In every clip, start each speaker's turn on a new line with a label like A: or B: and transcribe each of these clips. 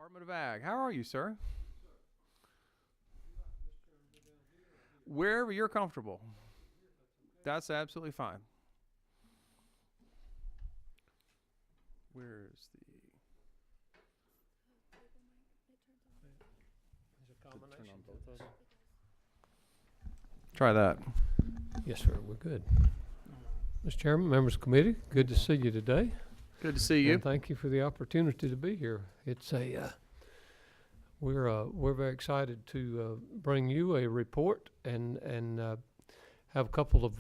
A: Department of Ag. How are you, sir? Wherever you're comfortable. That's absolutely fine. Where's the...
B: Turn on both of them.
A: Try that.
B: Yes, sir. We're good. Mr. Chairman, members of the committee, good to see you today.
A: Good to see you.
B: And thank you for the opportunity to be here. It's we're very excited to bring you a report and have a couple of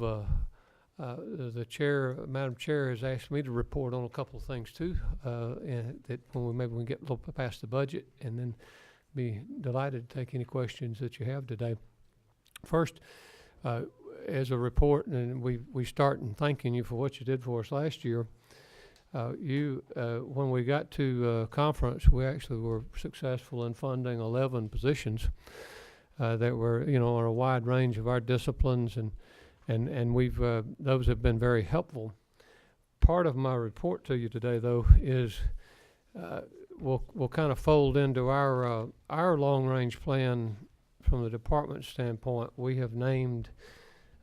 B: the chair, Madam Chair, has asked me to report on a couple of things too. And that when maybe we get a little past the budget, and then be delighted to take any questions that you have today. First, as a report, and we start in thanking you for what you did for us last year. When we got to conference, we actually were successful in funding 11 positions that were, on a wide range of our disciplines, and we've those have been very helpful. Part of my report to you today, though, is we'll kind of fold into our long-range plan from the department standpoint. We have named.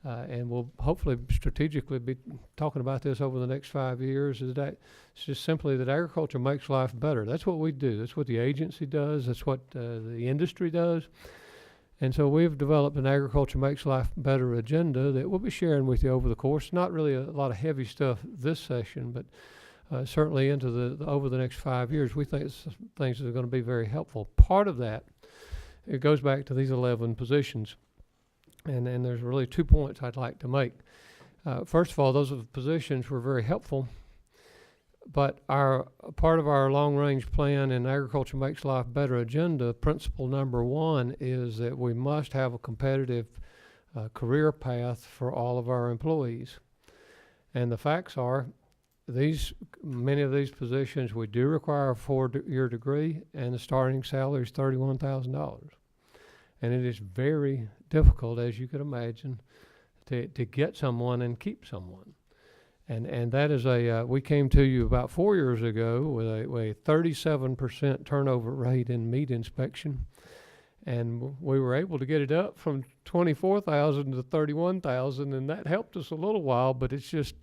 B: And we'll hopefully strategically be talking about this over the next 5 years, is that it's just simply that agriculture makes life better. That's what we do. That's what the agency does. That's what the industry does. And so we've developed an agriculture makes life better agenda that we'll be sharing with you over the course. Not really a lot of heavy stuff this session, but certainly into the over the next 5 years, we think it's things that are going to be very helpful. Part of that, it goes back to these 11 positions. And there's really 2 points I'd like to make. First of all, those positions were very helpful, but part of our long-range plan in Agriculture Makes Life Better agenda, principle number 1 is that we must have a competitive career path for all of our employees. And the facts are, many of these positions, we do require a 4-year degree, and the starting salary is $31,000. And it is very difficult, as you could imagine, to get someone and keep someone. And that is we came to you about 4 years ago with a 37% turnover rate in meat inspection. And we were able to get it up from 24,000 to 31,000, and that helped us a little while, but it's just,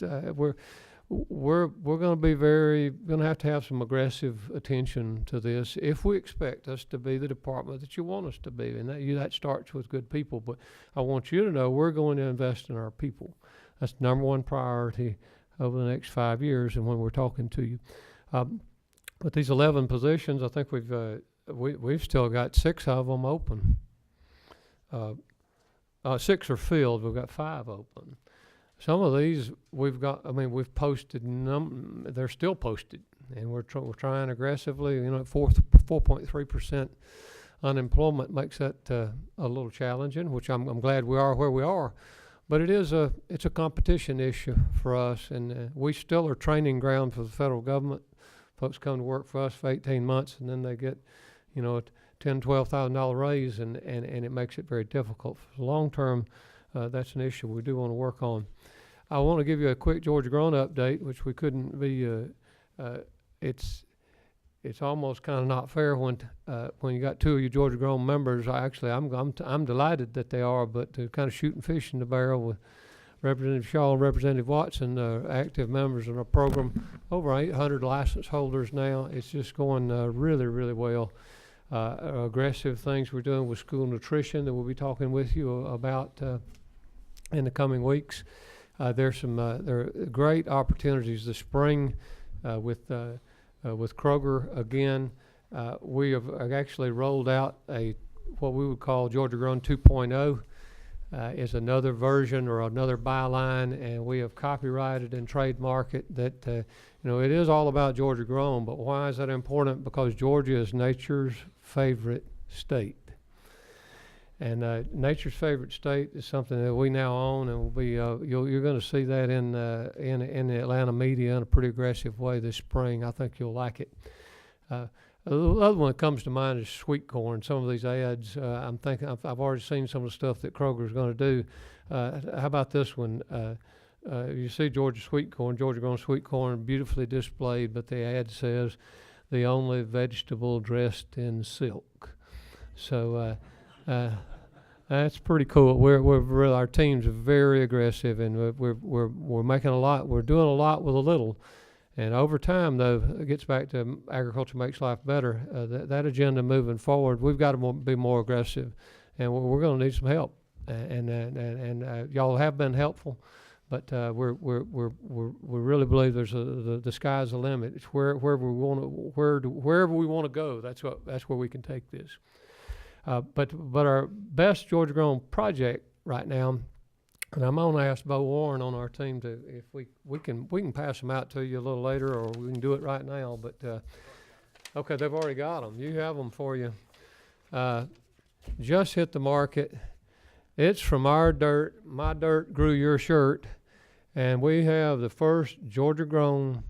B: we're going to have to have some aggressive attention to this if we expect us to be the department that you want us to be, and that starts with good people. But I want you to know we're going to invest in our people. That's the number 1 priority over the next 5 years, and when we're talking to you. But these 11 positions, I think we've still got 6 of them open. 6 are filled. We've got 5 open. Some of these we've posted, they're still posted, and we're trying aggressively. 4.3% unemployment makes that a little challenging, which I'm glad we are where we are. But it's a competition issue for us, and we still are training ground for the federal government. Folks come to work for us for 18 months, and then they get, a $10,000, $12,000 raise, and it makes it very difficult. For the long term, that's an issue we do want to work on. I want to give you a quick Georgia Grown update, which we couldn't be. It's almost kind of not fair when you got 2 of your Georgia Grown members. I'm delighted that they are, but to kind of shoot and fish in the barrel with Representative Shaw and Representative Watson, active members in our program, over 800 license holders now. It's just going really, really well. Aggressive things we're doing with school nutrition that we'll be talking with you about in the coming weeks. There are great opportunities this spring with Kroger again. We have actually rolled out what we would call Georgia Grown 2.0. Is another version or another byline, and we have copyrighted and trademarked it that it is all about Georgia Grown. But why is that important? Because Georgia is nature's favorite state. And nature's favorite state is something that we now own, and will be. You're going to see that in the Atlanta media in a pretty aggressive way this spring. I think you'll like it. The other one that comes to mind is sweet corn. Some of these ads, I'm thinking I've already seen some of the stuff that Kroger's going to do. How about this one? You see Georgia Grown sweet corn, beautifully displayed, but the ad says, the only vegetable dressed in silk. So that's pretty cool. Our team's very aggressive, and we're making a lot. We're doing a lot with a little. And over time, though, it gets back to agriculture makes life better. That agenda moving forward, we've got to be more aggressive, and we're going to need some help. And y'all have been helpful, but we really believe the sky's the limit. It's wherever we want to go. That's where we can take this. But our best Georgia Grown project right now. And I'm going to ask Bo Warren on our team to, if we can pass them out to you a little later, or we can do it right now. But okay, they've already got them. You have them for you. Just hit the market. It's from our dirt. My dirt grew your shirt, and we have the first Georgia Grown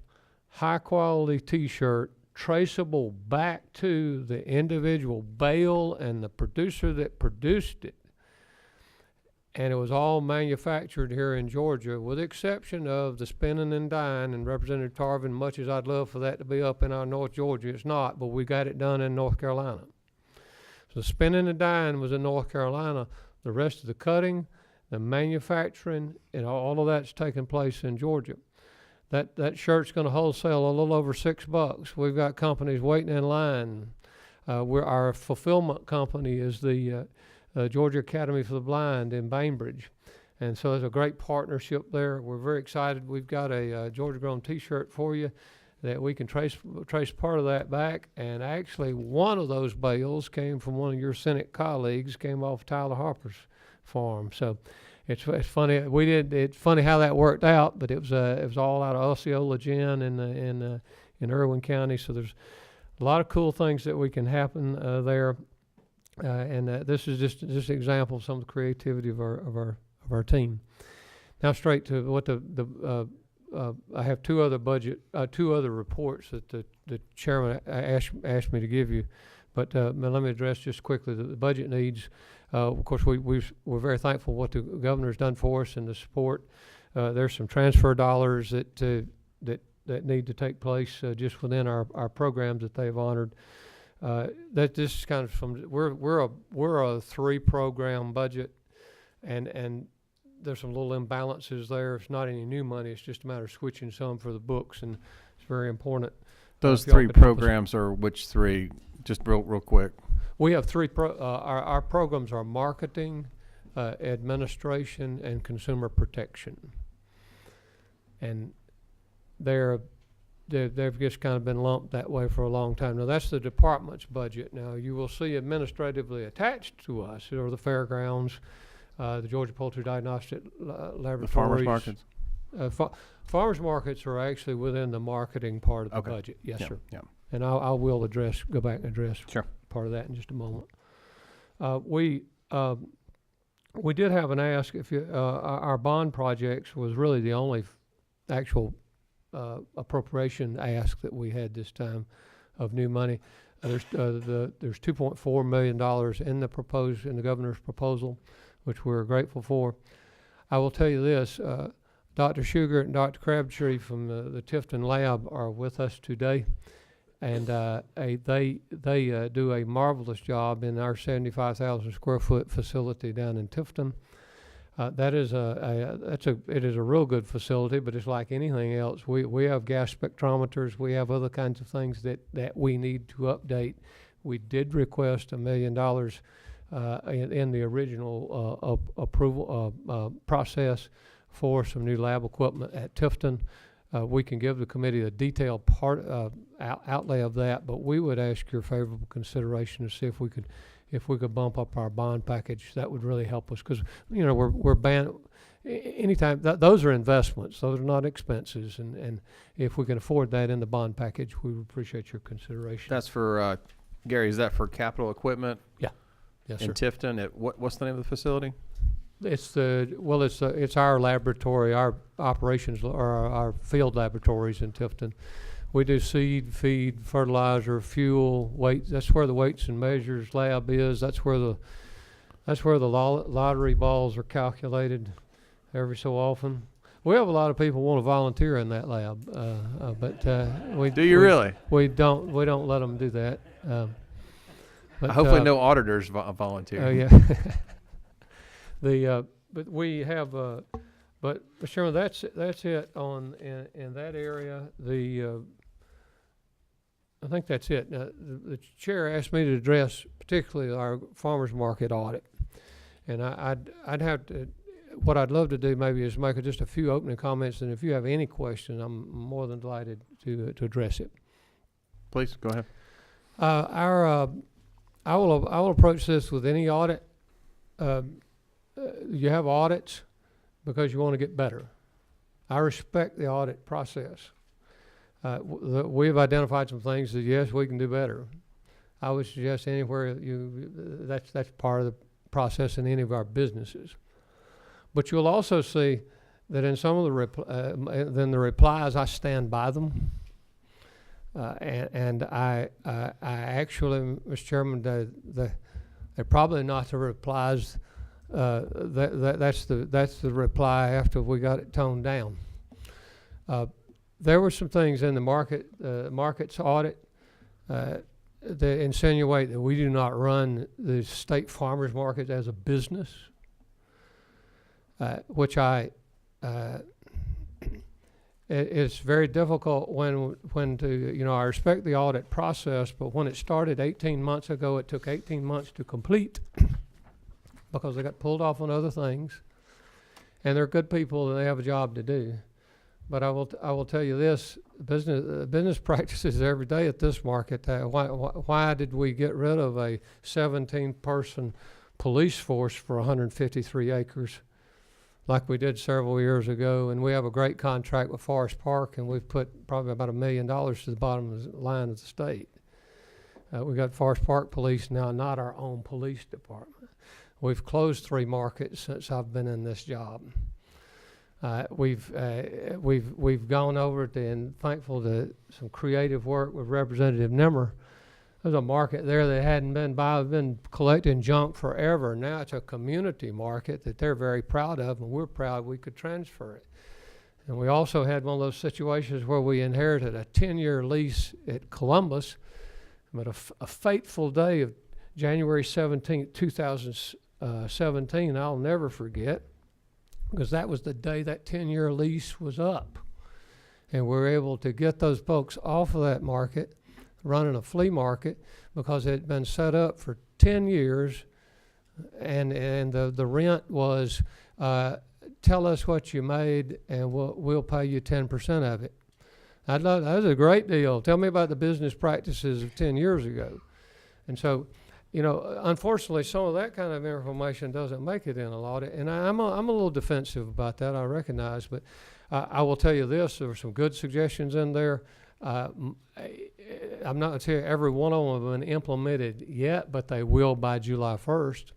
B: high quality T-shirt, traceable back to the individual bale and the producer that produced it. And it was all manufactured here in Georgia, with the exception of the spinning and dyeing. And Representative Tarvin, much as I'd love for that to be up in our North Georgia, it's not, but we got it done in North Carolina. So the spinning and dyeing was in North Carolina. The rest of the cutting, the manufacturing, and all of that's taking place in Georgia. That shirt's going to wholesale a little over $6. We've got companies waiting in line. Our fulfillment company is the Georgia Academy for the Blind in Bainbridge. And so there's a great partnership there. We're very excited. We've got a Georgia Grown T-shirt for you that we can trace part of that back. And actually, one of those bales came from one of your Senate colleagues, came off Tyler Harper's farm. So it's funny. It's funny how that worked out, but it was all out of Osceola Gin in Irwin County. So there's a lot of cool things that we can happen there. And this is just an example of some of the creativity of our team. Now straight to what I have two other reports that the chairman asked me to give you, but let me address just quickly the budget needs. Of course, we're very thankful what the governor's done for us and the support. There's some transfer dollars that need to take place just within our programs that they've honored. That this is kind of from we're a 3-program budget, and there's some little imbalances there. It's not any new money. It's just a matter of switching some for the books, and it's very important.
A: Those 3 programs are which 3? Just real quick.
B: We have 3. Our programs are marketing, administration, and consumer protection, and they've just kind of been lumped that way for a long time. Now, that's the department's budget. Now, you will see administratively attached to us are the fairgrounds, the Georgia Poultry Diagnostic Laboratories.
A: The farmers markets?
B: Farmers markets are actually within the marketing part of the budget. Yes, sir. Yeah. And I will go back and address part of that in just a moment. We did have an ask if our bond projects was really the only actual appropriation ask that we had this time of new money. There's $2.4 million in the governor's proposal, which we're grateful for. I will tell you this: Dr. Sugar and Dr. Crabtree from the Tifton Lab are with us today, and they do a marvelous job in our 75,000 square foot facility down in Tifton. It is a real good facility, but it's like anything else. We have gas spectrometers. We have other kinds of things that we need to update. We did request $1 million in the original approval process for some new lab equipment at Tifton. We can give the committee a detailed outlay of that, but we would ask your favorable consideration to see if we could bump up our bond package. That would really help us, because we're banned anytime. Those are investments; those are not expenses, and if we can afford that in the bond package, we would appreciate your consideration.
A: That's for Gary. Is that for capital equipment?
B: Yeah. Yes,
A: in
B: sir.
A: Tifton, what's the name of the facility?
B: It's our laboratory, our operations, or our field laboratories in Tifton. We do seed, feed, fertilizer, fuel, weight. That's where the weights and measures lab is. That's where the lottery balls are calculated every so often. we have a lot of people want to volunteer in that lab, but we
A: Do you really?
B: We don't let them do that. But
A: Hopefully, no auditors volunteer.
B: Oh yeah. But we have but Mr. Chairman, that's it on in that area. I think that's it. Now, the chair asked me to address particularly our farmers market audit, and I'd have to. What I'd love to do maybe is make just a few opening comments, and if you have any questions, I'm more than delighted to address it.
A: Please go ahead.
B: I will approach this with any audit. You have audits because you want to get better. I respect the audit process. We've identified some things that yes, we can do better. I would suggest anywhere that's part of the process in any of our businesses. But you'll also see that in some of the replies, I stand by them, and I actually, Mr. Chairman, they're probably not the replies. That's the reply after we got it toned down. There were some things in the markets audit that insinuate that we do not run the state farmers market as a business, which it's very difficult when to, I respect the audit process, but when it started 18 months ago, it took 18 months to complete because they got pulled off on other things, and they're good people and they have a job to do. But I will tell you this: business practices every day at this market. Why did we get rid of a 17-person police force for 153 acres, like we did several years ago? And we have a great contract with Forest Park, and we've put probably about $1 million to the bottom of the line of the state. We got Forest Park Police now, not our own police department. We've closed 3 markets since I've been in this job. We've gone over to, and thankful to some creative work with Representative Nimmer. There's a market there that hadn't been collecting junk forever. Now it's a community market that they're very proud of, and we're proud we could transfer it. And we also had one of those situations where we inherited a 10-year lease at Columbus, but a fateful day of January 17th, 2017, I'll never forget, because that was the day that 10-year lease was up. And we were able to get those folks off of that market, running a flea market, because it had been set up for 10 years, and the rent was, tell us what you made, and we'll pay you 10% of it. That was a great deal. Tell me about the business practices of 10 years ago. And so, unfortunately, some of that kind of information doesn't make it in a audit, and I'm a little defensive about that, I recognize, but I will tell you this: there were some good suggestions in there. I'm not going to tell you every one of them have been implemented yet, but they will by July 1st.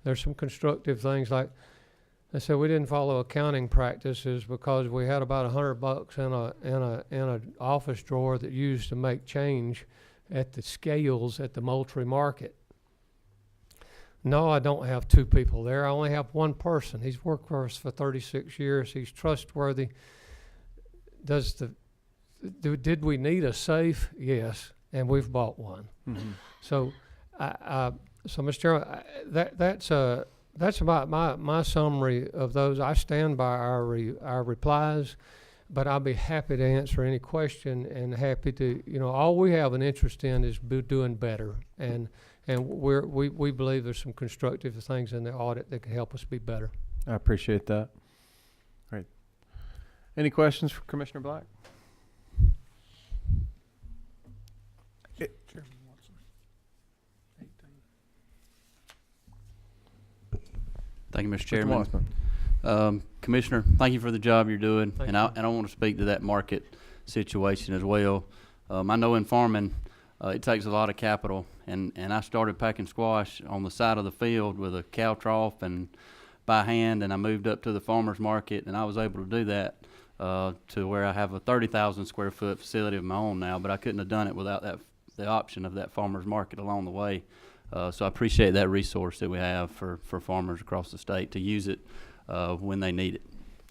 B: There's some constructive things, like I said, we didn't follow accounting practices because we had about $100 in a office drawer that used to make change at the scales at the Moultrie market. No, I don't have 2 people there. I only have 1 person. He's worked for us for 36 years. He's trustworthy. Did we need a safe? Yes, and we've bought one. Mm-hmm. So, Mr. Chairman, that's about my summary of those. I stand by our replies, but I'll be happy to answer any question, and happy to, all we have an interest in is doing better, and we believe there's some constructive things in the audit that can help us be better.
A: I appreciate that. Great. Any questions for Commissioner Black?
C: Chairman Watson. 18.
D: Thank you, Mr. Chairman. Commissioner, thank you for the job you're doing, and I want to speak to that market situation as well. I know in farming, it takes a lot of capital, and I started packing squash on the side of the field with a cow trough and by hand, and I moved up to the farmer's market, and I was able to do that to where I have a 30,000 square foot facility of my own now, but I couldn't have done it without the option of that farmer's market along the way. So I appreciate that resource that we have for farmers across the state to use it when they need it.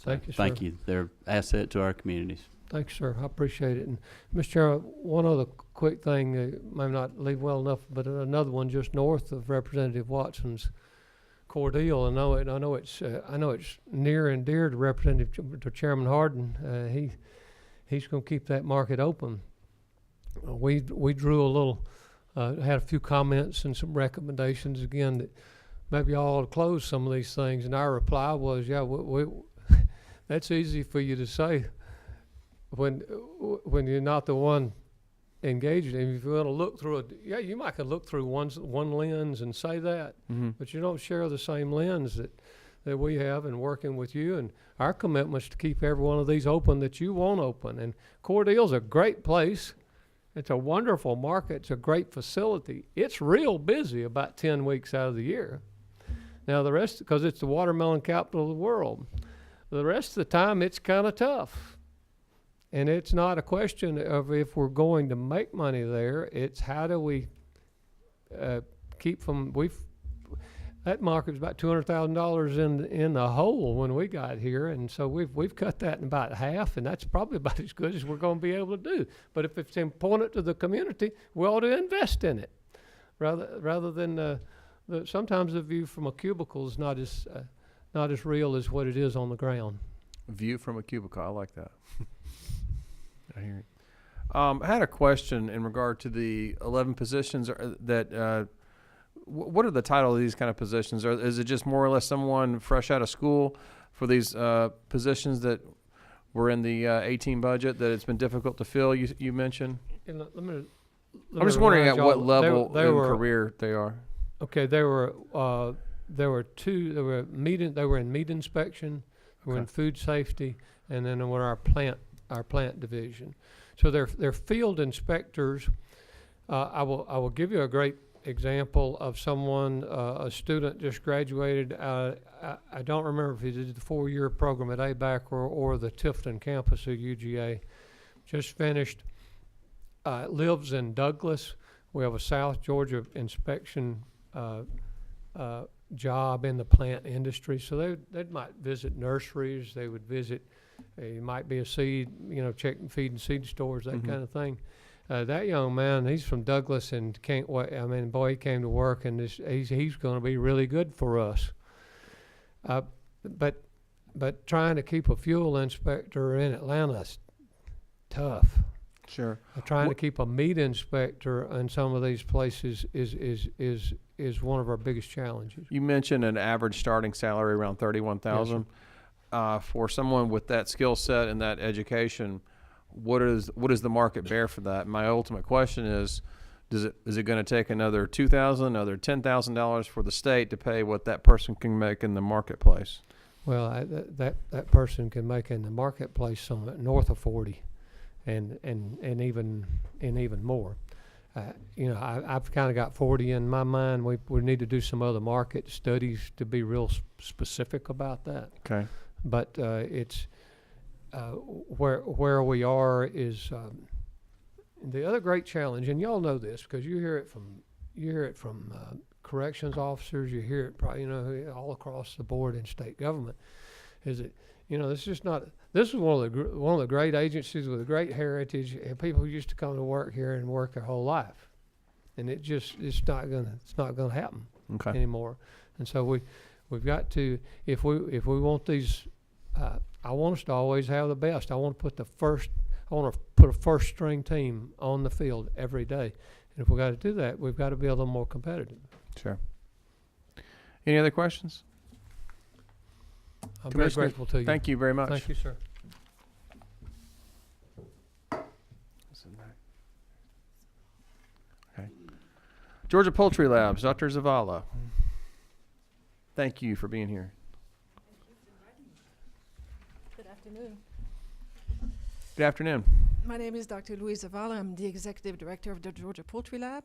B: Thank you, sir.
D: Thank you. They're asset to our communities.
B: Thanks, sir. I appreciate it. And Mr. Chair, one other quick thing, may not leave well enough, but another one just north of Representative Watson's core deal. I know it's near and dear to Chairman Harden. He's going to keep that market open. We drew a little, had a few comments and some recommendations again that maybe y'all ought to close some of these things. And our reply was, yeah, that's easy for you to say when you're not the one engaged. And if you want to look through you might could look through one lens and say that, but you don't share the same lens that we have in working with you. And our commitment is to keep every one of these open that you want open. And Core Deal's a great place. It's a wonderful market. It's a great facility. It's real busy about 10 weeks out of the year. Now the rest, because it's the watermelon capital of the world, the rest of the time it's kind of tough. And it's not a question of if we're going to make money there. It's how do we keep from, that market was about $200,000 in the hole when we got here, and so we've cut that in about half, and that's probably about as good as we're going to be able to do. But if it's important to the community, we ought to invest in it, rather than sometimes the view from a cubicle is not as real as what it is on the ground.
A: View from a cubicle. I like that. I hear it. I had a question in regard to the 11 positions that. What are the title of these kind of positions? Is it just more or less someone fresh out of school for these positions that were in the 18 budget that it's been difficult to fill? You mentioned.
B: And I'm
A: just wondering at what level in career they are.
B: Okay, there were two. They were in meat inspection, they were in food safety, and then in our plant division. So they're field inspectors. I will give you a great example of someone, a student just graduated. I don't remember if he did the 4-year program at ABAC or the Tifton campus of UGA. Just finished. Lives in Douglas. We have a South Georgia inspection job in the plant industry. So they might visit nurseries. They would visit. It might be a seed, checking feed and seed stores, that kind of thing. That young man, he's from Douglas and can't wait. I mean, boy, he came to work, and he's going to be really good for us. But trying to keep a fuel inspector in Atlanta is tough.
A: Sure.
B: Trying to keep a meat inspector in some of these places is one of our biggest challenges.
A: You mentioned an average starting salary around $31,000.
B: Yes,
A: for someone with that skill set and that education, what does the market bear for that? My ultimate question is it going to take another $2,000, another $10,000 for the state to pay what that person can make in the marketplace? Well,
B: that person can make in the marketplace something north of 40, and even more. I've kind of got 40 in my mind. We need to do some other market studies to be real specific about that.
A: Okay.
B: But it's. Where we are is the other great challenge, and y'all know this because you hear it from corrections officers, you hear it probably all across the board in state government. Is it this is one of the great agencies with a great heritage, and people used to come to work here and work their whole life, and it's not gonna happen anymore. And so we've got to if we want these. I want us to always have the best. I want to put a first string team on the field every day. And if we got to do that, we've got to be a little more competitive.
A: Sure. Any other questions?
B: I'm very grateful to you.
A: Thank you very much.
B: Thank you, sir.
A: Okay. Georgia Poultry Labs, Dr. Zavala. Thank you for being here. Good afternoon.
C: My name is Dr. Louise Zavala. I'm the Executive Director of the Georgia Poultry Lab.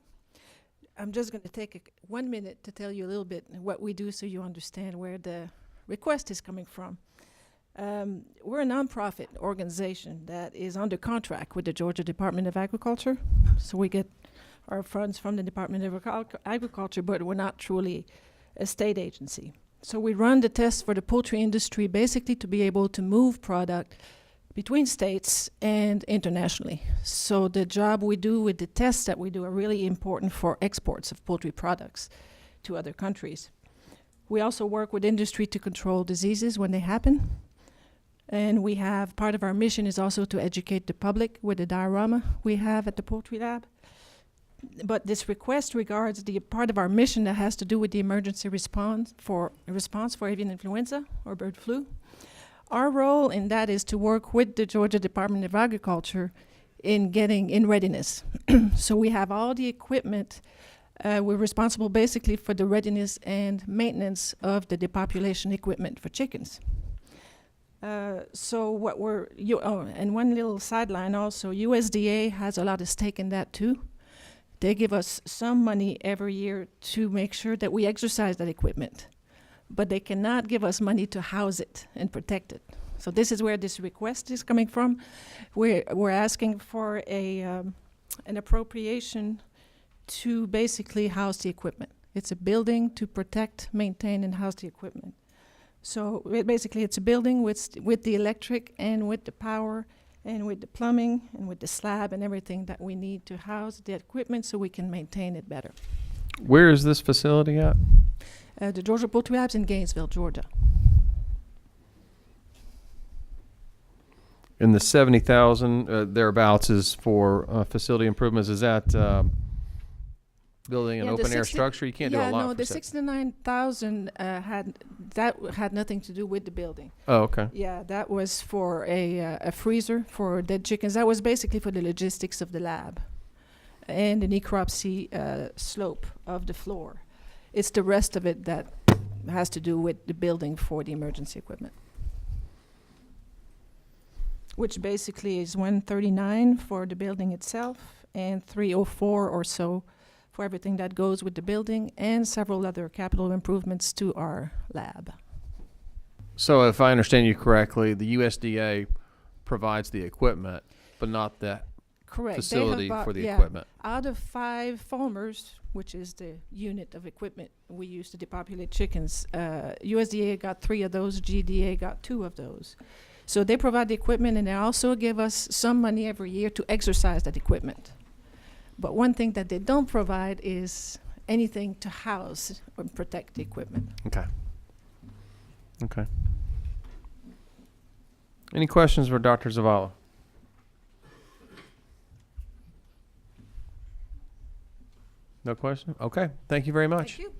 C: I'm just going to take 1 minute to tell you a little bit what we do so you understand where the request is coming from. We're a nonprofit organization that is under contract with the Georgia Department of Agriculture. So we get our funds from the Department of Agriculture, but we're not truly a state agency. So we run the tests for the poultry industry basically to be able to move product between states and internationally. So the job we do with the tests that we do are really important for exports of poultry products to other countries. We also work with industry to control diseases when they happen. And we have, part of our mission is also to educate the public with the diorama we have at the Poultry Lab. But this request regards the part of our mission that has to do with the emergency response for avian influenza or bird flu. Our role in that is to work with the Georgia Department of Agriculture in getting in readiness. So we have all the equipment. We're responsible basically for the readiness and maintenance of the depopulation equipment for chickens. So what and one little sideline also, USDA has a lot of stake in that too. They give us some money every year to make sure that we exercise that equipment, but they cannot give us money to house it and protect it. So this is where this request is coming from. We're asking for an appropriation to basically house the equipment. It's a building to protect, maintain, and house the equipment. So basically it's a building with the electric and with the power and with the plumbing and with the slab and everything that we need to house the equipment so we can maintain it better.
A: Where is this facility at?
C: The Georgia Poultry Lab's in Gainesville, Georgia.
A: And the 70,000 thereabouts is for facility improvements. Is that building an open air structure? You can't do a lot.
C: No, the 69,000 had nothing to do with the building.
A: Oh, okay.
C: Yeah, that was for a freezer for dead chickens. That was basically for the logistics of the lab and the necropsy slope of the floor. It's the rest of it that has to do with the building for the emergency equipment, which basically is 139 for the building itself and 304 or so for everything that goes with the building and several other capital improvements to our lab.
A: So if I understand you correctly, the USDA provides the equipment, but not the
C: Correct.
A: facility for the equipment.
C: Out of 5 farmers, which is the unit of equipment we use to depopulate chickens, USDA got 3 of those, GDA got 2 of those. So they provide the equipment and they also give us some money every year to exercise that equipment. But one thing that they don't provide is anything to house or protect the equipment.
A: Okay. Okay. Any questions for Dr. Zavala? No question? Okay. Thank you very much.
C: Thank you.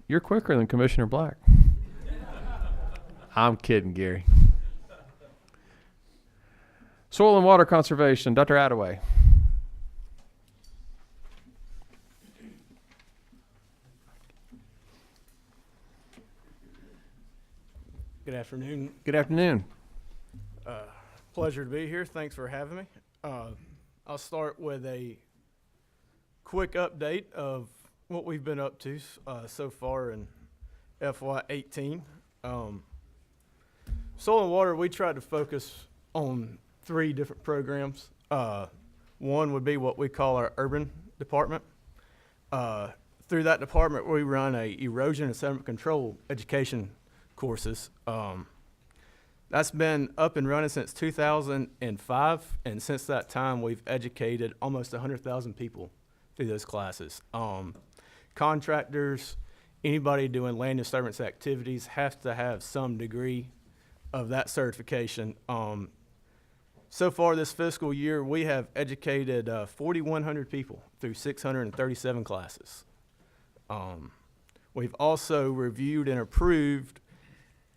A: You're quicker than Commissioner Black. I'm kidding, Gary. Soil and water conservation, Dr. Attaway.
E: Good afternoon.
A: Good afternoon.
E: Pleasure to be here. Thanks for having me. I'll start with a quick update of what we've been up to so far in FY18. Soil and water, we tried to focus on 3 different programs. One would be what we call our urban department. Through that department, we run a erosion and sediment control education courses. That's been up and running since 2005, and since that time, we've educated almost 100,000 people through those classes. Contractors, anybody doing land disturbance activities have to have some degree of that certification. So far this fiscal year, we have educated 4,100 people through 637 classes. We've also reviewed and approved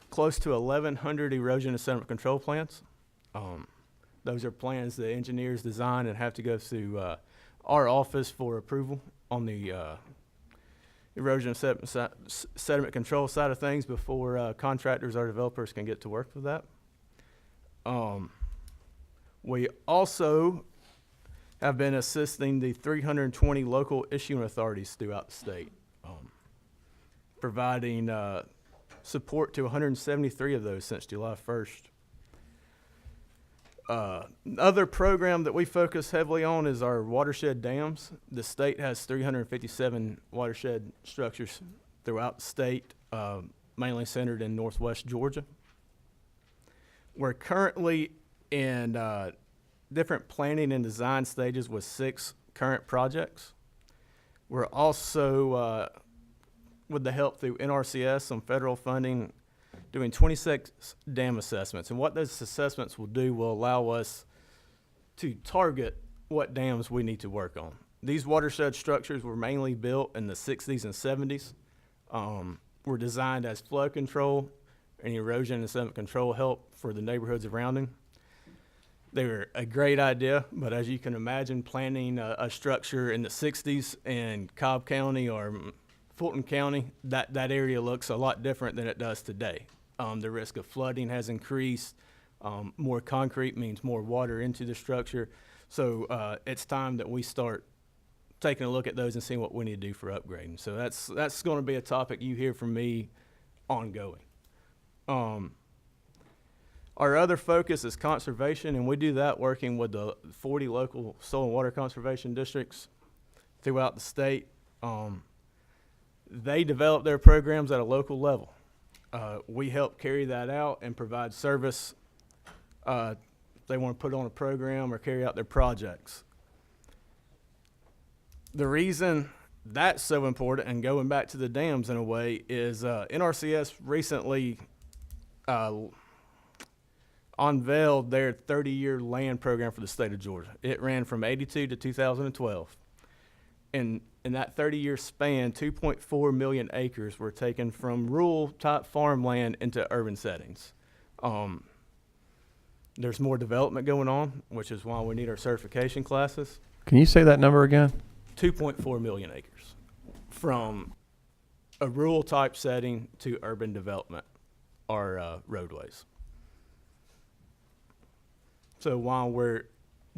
E: close to 1,100 erosion and sediment control plans. Those are plans the engineers design and have to go through our office for approval on the erosion and sediment control side of things before contractors or developers can get to work with that. We also have been assisting the 320 local issuing authorities throughout the state, providing support to 173 of those since July 1st. Another program that we focus heavily on is our watershed dams. The state has 357 watershed structures throughout the state, mainly centered in northwest Georgia. We're currently in different planning and design stages with 6 current projects. We're also, with the help through NRCS, some federal funding, doing 26 dam assessments. And what those assessments will do will allow us to target what dams we need to work on. These watershed structures were mainly built in the 60s and 70s. Were designed as flow control and erosion and sediment control help for the neighborhoods around them. They were a great idea, but as you can imagine, planning a structure in the 60s in Cobb County or Fulton County, that area looks a lot different than it does today. The risk of flooding has increased. More concrete means more water into the structure. So it's time that we start taking a look at those and seeing what we need to do for upgrading. So that's going to be a topic you hear from me ongoing. Our other focus is conservation, and we do that working with the 40 local soil and water conservation districts throughout the state. They develop their programs at a local level. We help carry that out and provide service if they want to put on a program or carry out their projects. The reason that's so important, and going back to the dams in a way, is NRCS recently unveiled their 30-year land program for the state of Georgia. It ran from 82 to 2012. And in that 30-year span, 2.4 million acres were taken from rural-type farmland into urban settings. There's more development going on, which is why we need our certification classes.
A: Can you say that number again?
E: 2.4 million acres from a rural-type setting to urban development or roadways. So while we're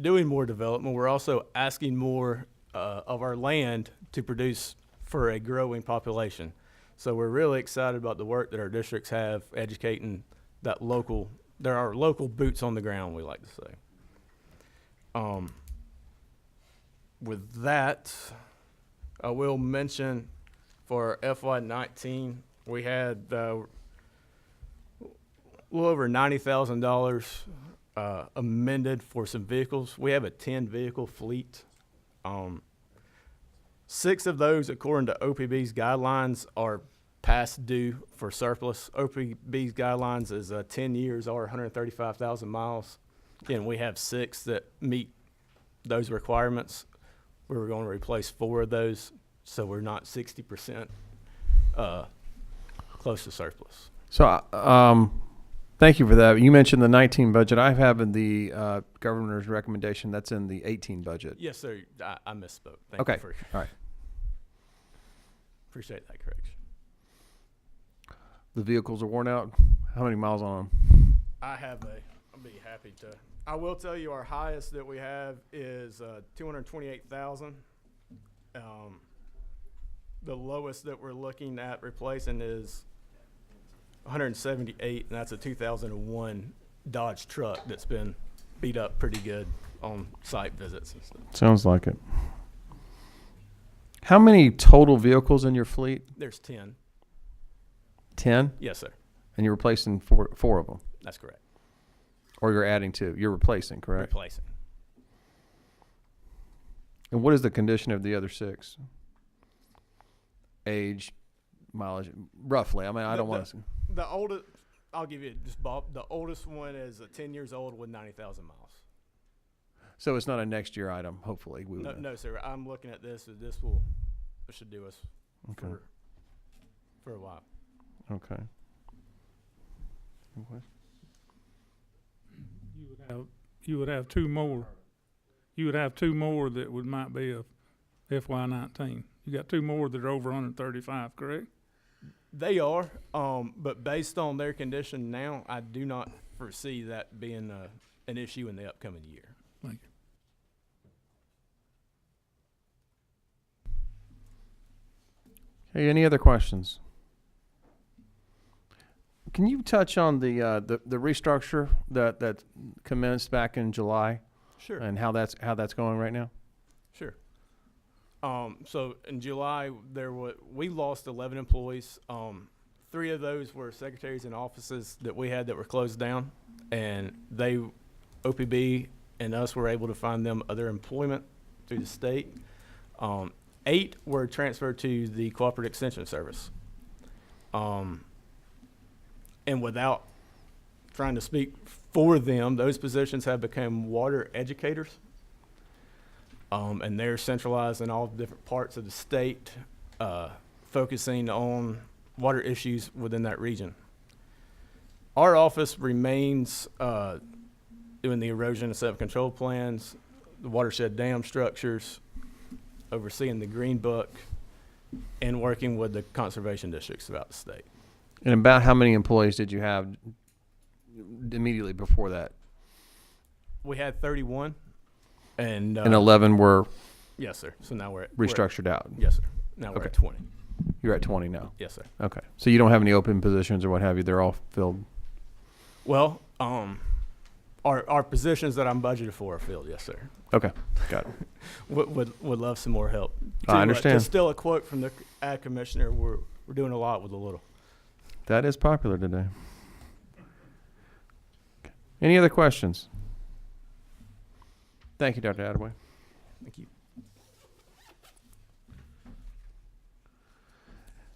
E: doing more development, we're also asking more of our land to produce for a growing population. So we're really excited about the work that our districts have educating that local, there are local boots on the ground, we like to say. With that, I will mention for FY19, we had a little over $90,000 amended for some vehicles. We have a 10-vehicle fleet. 6 of those, according to OPB's guidelines, are past due for surplus. OPB's guidelines is 10 years or 135,000 miles. Again, we have 6 that meet those requirements. We were going to replace 4 of those, so we're not 60% close to surplus.
A: So, thank you for that. You mentioned the 19 budget. I have in the governor's recommendation that's in the 18 budget.
E: Yes, sir. I misspoke. Thank
A: Okay.
E: you for
A: All right.
E: Appreciate that correction.
A: The vehicles are worn out. How many miles on them?
E: I'll be happy to. I will tell you our highest that we have is 228,000. The lowest that we're looking at replacing is 178, and that's a 2001 Dodge truck that's been beat up pretty good on site visits and stuff.
A: Sounds like it. How many total vehicles in your fleet?
E: There's 10.
A: 10?
E: Yes, sir.
A: And you're replacing four of them?
E: That's correct.
A: Or you're adding 2? You're replacing, correct?
E: Replacing.
A: And what is the condition of the other 6? Age, mileage, roughly. I mean, I don't want to.
E: The oldest, I'll give you just Bob. The oldest one is 10 years old with 90,000 miles.
A: So it's not a next year item, hopefully.
E: No, sir. I'm looking at this. This should do us
A: Okay.
E: for a while.
A: Okay.
F: You would have 2 more. You would have 2 more that might be a FY19. You got 2 more that are over 135, correct?
E: They are, but based on their condition now, I do not foresee that being an issue in the upcoming year.
F: Thank you.
A: Hey, any other questions? Can you touch on the restructure that commenced back in July
E: Sure.
A: and how that's going right now?
E: Sure. So in July, we lost 11 employees. 3 of those were secretaries and offices that we had that were closed down, and OPB and us were able to find them other employment through the state. 8 were transferred to the Cooperative Extension Service. And without trying to speak for them, those positions have become water educators. And they're centralized in all different parts of the state, focusing on water issues within that region. Our office remains doing the erosion and sediment control plans, the watershed dam structures, overseeing the Green Book, and working with the conservation districts throughout the state.
A: And about how many employees did you have immediately before that?
E: We had 31, and
A: 11 were
E: yes, sir. So now we're at
A: restructured out.
E: Yes, sir. Now we're
A: Okay.
E: at 20.
A: You're at 20 now.
E: Yes, sir.
A: Okay. So you don't have any open positions or what have you. They're all filled.
E: Well, our positions that I'm budgeted for are filled. Yes, sir.
A: Okay. Got it.
E: Would love some more help.
A: I understand.
E: To steal a quote from the Ag Commissioner, we're doing a lot with a little.
A: That is popular today. Any other questions? Thank you, Dr. Attaway.
E: Thank you.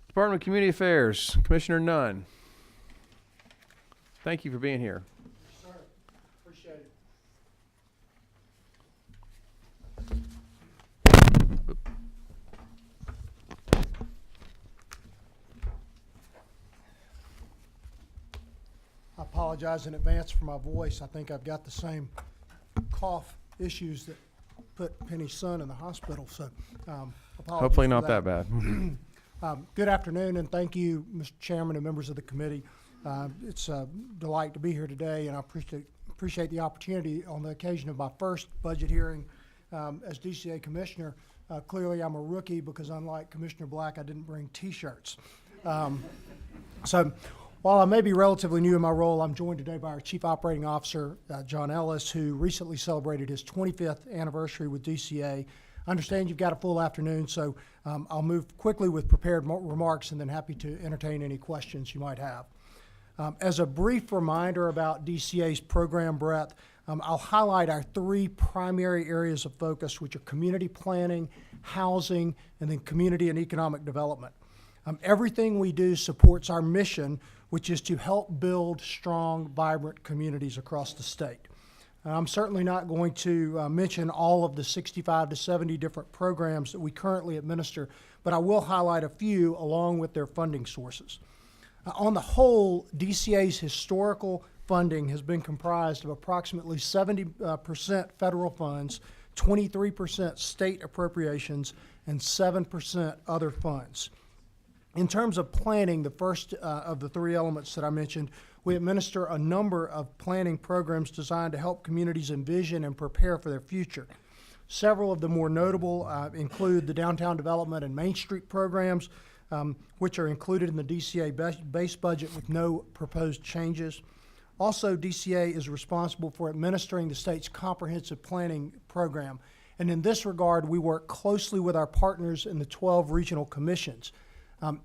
A: Department of Community Affairs, Commissioner Nunn. Thank you for being here.
G: Sir, appreciate it. I apologize in advance for my voice. I think I've got the same cough issues that put Penny's son in the hospital, so apologies
A: Hopefully
G: for
A: not that bad.
G: Good afternoon, and thank you, Mr. Chairman and members of the committee. It's a delight to be here today, and I appreciate the opportunity on the occasion of my first budget hearing as DCA Commissioner. Clearly, I'm a rookie because unlike Commissioner Black, I didn't bring T-shirts. So while I may be relatively new in my role, I'm joined today by our Chief Operating Officer, John Ellis, who recently celebrated his 25th anniversary with DCA. I understand you've got a full afternoon, so I'll move quickly with prepared remarks and then happy to entertain any questions you might have. As a brief reminder about DCA's program breadth, I'll highlight our 3 primary areas of focus, which are community planning, housing, and then community and economic development. Everything we do supports our mission, which is to help build strong, vibrant communities across the state. I'm certainly not going to mention all of the 65 to 70 different programs that we currently administer, but I will highlight a few along with their funding sources. On the whole, DCA's historical funding has been comprised of approximately 70% federal funds, 23% state appropriations, and 7% other funds. In terms of planning, the first of the 3 elements that I mentioned, we administer a number of planning programs designed to help communities envision and prepare for their future. Several of the more notable include the Downtown Development and Main Street programs, which are included in the DCA base budget with no proposed changes. Also, DCA is responsible for administering the state's comprehensive planning program. And in this regard, we work closely with our partners in the 12 regional commissions.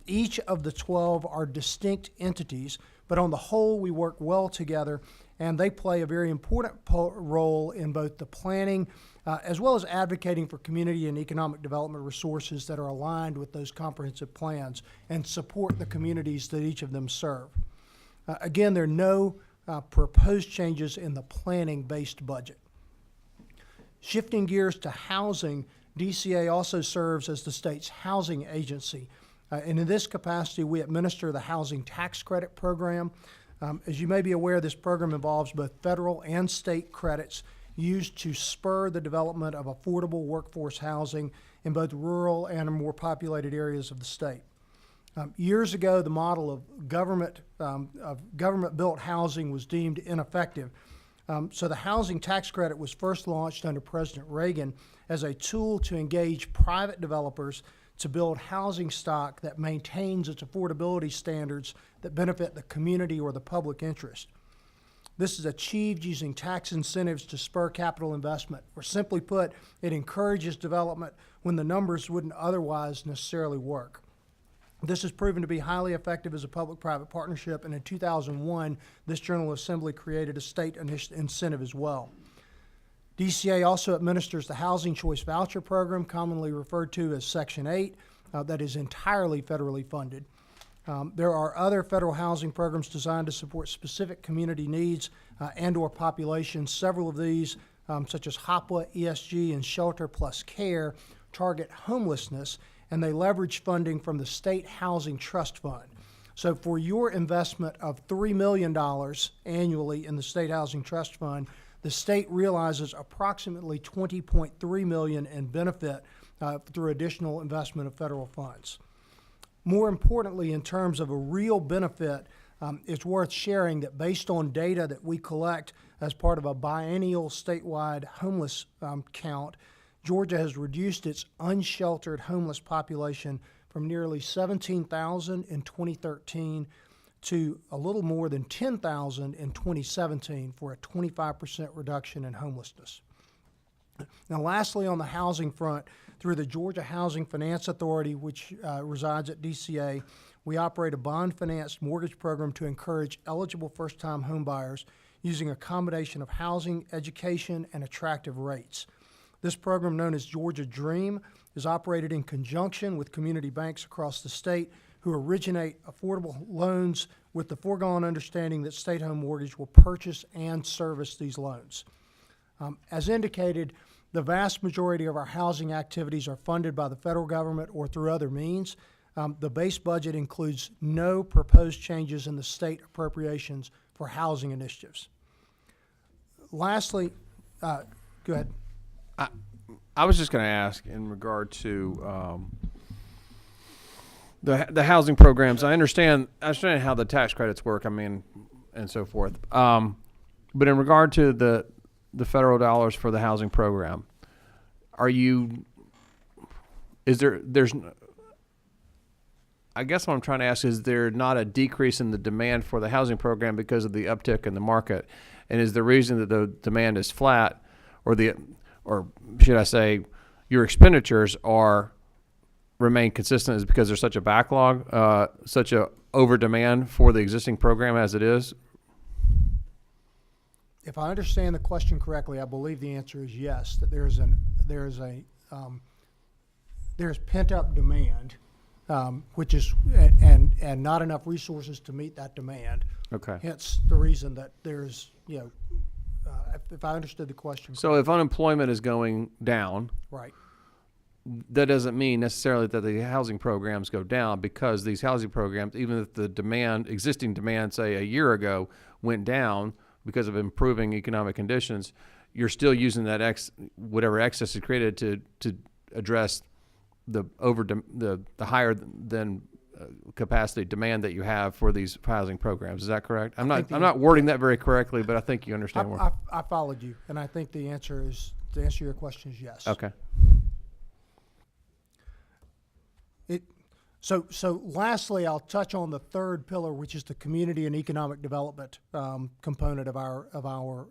G: Each of the 12 are distinct entities, but on the whole, we work well together, and they play a very important role in both the planning as well as advocating for community and economic development resources that are aligned with those comprehensive plans and support the communities that each of them serve. Again, there are no proposed changes in the planning-based budget. Shifting gears to housing, DCA also serves as the state's housing agency. And in this capacity, we administer the Housing Tax Credit Program. As you may be aware, this program involves both federal and state credits used to spur the development of affordable workforce housing in both rural and more populated areas of the state. Years ago, the model of government-built housing was deemed ineffective. So the Housing Tax Credit was first launched under President Reagan as a tool to engage private developers to build housing stock that maintains its affordability standards that benefit the community or the public interest. This is achieved using tax incentives to spur capital investment, or simply put, it encourages development when the numbers wouldn't otherwise necessarily work. This has proven to be highly effective as a public-private partnership, and in 2001, this General Assembly created a state incentive as well. DCA also administers the Housing Choice Voucher Program, commonly referred to as Section 8, that is entirely federally funded. There are other federal housing programs designed to support specific community needs and/or populations. Several of these, such as HOPWA, ESG, and Shelter Plus Care, target homelessness, and they leverage funding from the State Housing Trust Fund. So for your investment of $3 million annually in the State Housing Trust Fund, the state realizes approximately $20.3 million in benefit through additional investment of federal funds. More importantly, in terms of a real benefit, it's worth sharing that based on data that we collect as part of a biennial statewide homeless count, Georgia has reduced its unsheltered homeless population from nearly 17,000 in 2013 to a little more than 10,000 in 2017 for a 25% reduction in homelessness. Now, lastly, on the housing front, through the Georgia Housing Finance Authority, which resides at DCA, we operate a bond-financed mortgage program to encourage eligible first-time homebuyers using a combination of housing, education, and attractive rates. This program, known as Georgia Dream, is operated in conjunction with community banks across the state who originate affordable loans with the foregone understanding that State Home Mortgage will purchase and service these loans. As indicated, the vast majority of our housing activities are funded by the federal government or through other means. The base budget includes no proposed changes in the state appropriations for housing initiatives. Lastly, go ahead.
A: I was just going to ask in regard to the housing programs. I understand how the tax credits work. I mean, and so forth. But in regard to the federal dollars for the housing program, I guess what I'm trying to ask is there not a decrease in the demand for the housing program because of the uptick in the market? And is the reason that the demand is flat, or should I say your expenditures remain consistent, is because there's such a backlog, such a over demand for the existing program as it is?
G: If I understand the question correctly, I believe the answer is yes, that there's pent up demand, which is and not enough resources to meet that demand.
A: Okay.
G: Hence the reason that there's, if I understood the question correctly.
A: So if unemployment is going down,
G: Right.
A: that doesn't mean necessarily that the housing programs go down, because these housing programs, even if the existing demand, say a year ago, went down because of improving economic conditions, you're still using that whatever excess is created to address the higher than capacity demand that you have for these housing programs. Is that correct? I'm not wording that very correctly, but I think you understand where.
G: I followed you, and I think the answer to answer your question is yes.
A: Okay.
G: So lastly, I'll touch on the third pillar, which is the community and economic development component of our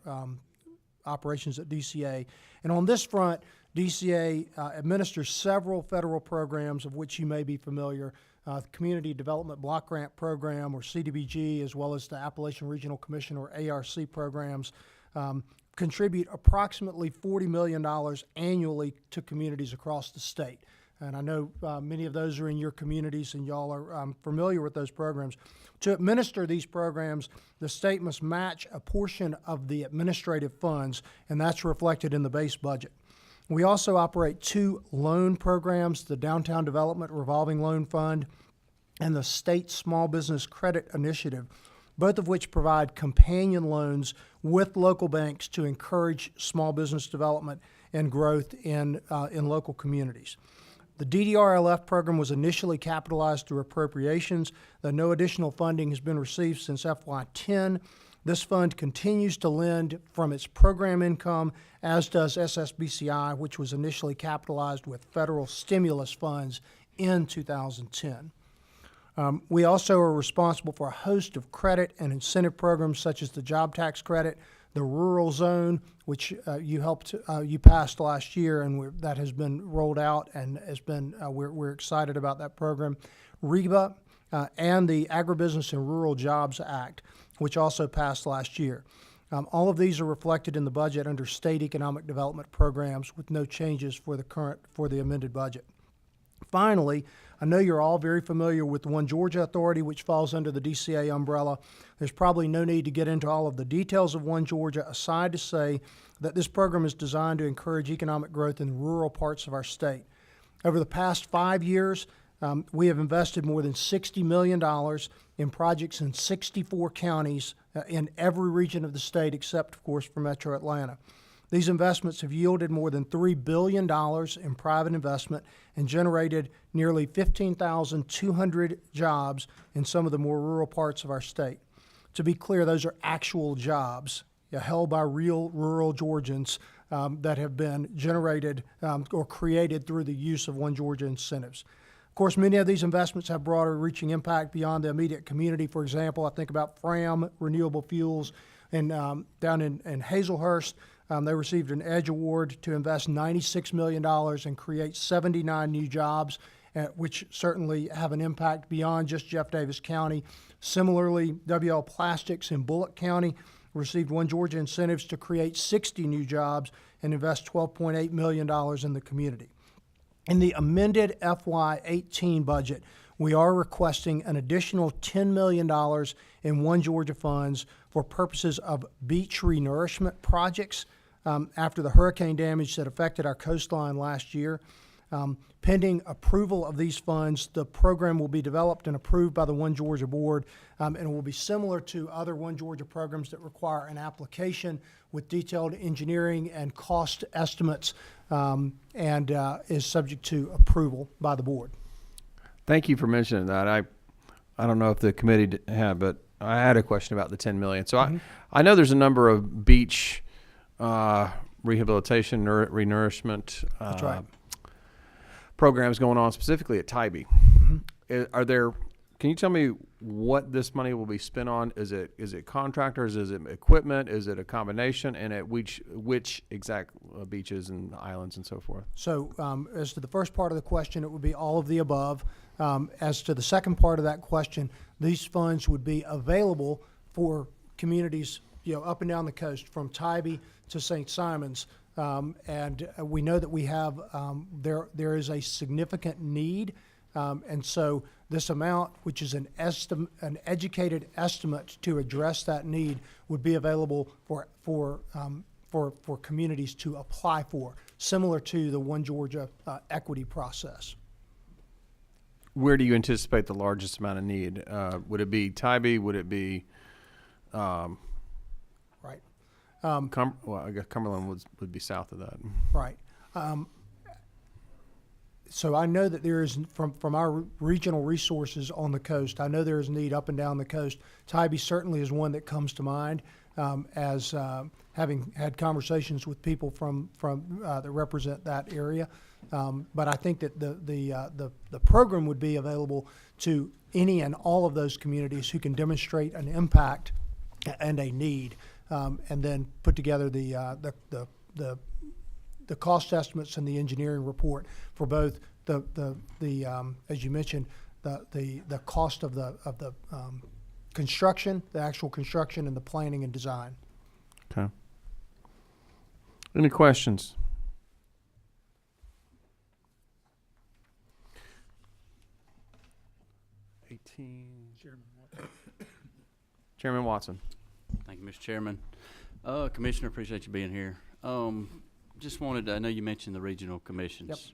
G: operations at DCA. And on this front, DCA administers several federal programs of which you may be familiar. The Community Development Block Grant Program, or CDBG, as well as the Appalachian Regional Commission, or ARC programs, contribute approximately $40 million annually to communities across the state. And I know many of those are in your communities, and y'all are familiar with those programs. To administer these programs, the state must match a portion of the administrative funds, and that's reflected in the base budget. We also operate two loan programs, the Downtown Development Revolving Loan Fund and the State Small Business Credit Initiative, both of which provide companion loans with local banks to encourage small business development and growth in local communities. The DDRLF program was initially capitalized through appropriations, though no additional funding has been received since FY10. This fund continues to lend from its program income, as does SSBCI, which was initially capitalized with federal stimulus funds in 2010. We also are responsible for a host of credit and incentive programs such as the job tax credit, the rural zone, which you passed last year, and that has been rolled out and has been we're excited about that program. REBA and the Agribusiness and Rural Jobs Act, which also passed last year. All of these are reflected in the budget under state economic development programs with no changes for the amended budget. Finally, I know you're all very familiar with the One Georgia Authority, which falls under the DCA umbrella. There's probably no need to get into all of the details of One Georgia, aside to say that this program is designed to encourage economic growth in rural parts of our state. Over the past 5 years, we have invested more than $60 million in projects in 64 counties in every region of the state, except, of course, for Metro Atlanta. These investments have yielded more than $3 billion in private investment and generated nearly 15,200 jobs in some of the more rural parts of our state. To be clear, those are actual jobs held by real rural Georgians that have been generated or created through the use of One Georgia incentives. Of course, many of these investments have broader reaching impact beyond the immediate community. For example, I think about Fram Renewable Fuels down in Hazelhurst. They received an EDGE award to invest $96 million and create 79 new jobs, which certainly have an impact beyond just Jeff Davis County. Similarly, WL Plastics in Bullock County received One Georgia incentives to create 60 new jobs and invest $12.8 million in the community. In the amended FY18 budget, we are requesting an additional $10 million in One Georgia funds for purposes of beach renourishment projects after the hurricane damage that affected our coastline last year. Pending approval of these funds, the program will be developed and approved by the One Georgia Board, and it will be similar to other One Georgia programs that require an application with detailed engineering and cost estimates, and is subject to approval by the board.
A: Thank you for mentioning that. I don't know if the committee had, but I had a question about the $10 million. So I know there's a number of beach rehabilitation, renourishment
G: That's right.
A: programs going on specifically at Tybee. Can you tell me what this money will be spent on? Is it contractors? Is it equipment? Is it a combination? And at which exact beaches and islands and so forth?
G: So as to the first part of the question, it would be all of the above. As to the second part of that question, these funds would be available for communities, up and down the coast, from Tybee to St. Simons. And we know that we have, there is a significant need. And so this amount, which is an educated estimate to address that need, would be available for communities to apply for, similar to the One Georgia equity process.
A: Where do you anticipate the largest amount of need? Would it be Tybee? Would it be
G: Right.
A: I guess Cumberland would be south of that.
G: Right. So I know that there is, from our regional resources on the coast, I know there is need up and down the coast. Tybee certainly is one that comes to mind as having had conversations with people from that represent that area. But I think that the program would be available to any and all of those communities who can demonstrate an impact and a need, and then put together the cost estimates and the engineering report for both the as you mentioned, the cost of the construction, the actual construction, and the planning and design.
A: Okay. Any questions? Chairman Watson.
D: Thank you, Mr. Chairman. Commissioner, appreciate you being here. Just wanted to, I know you mentioned the regional commissions.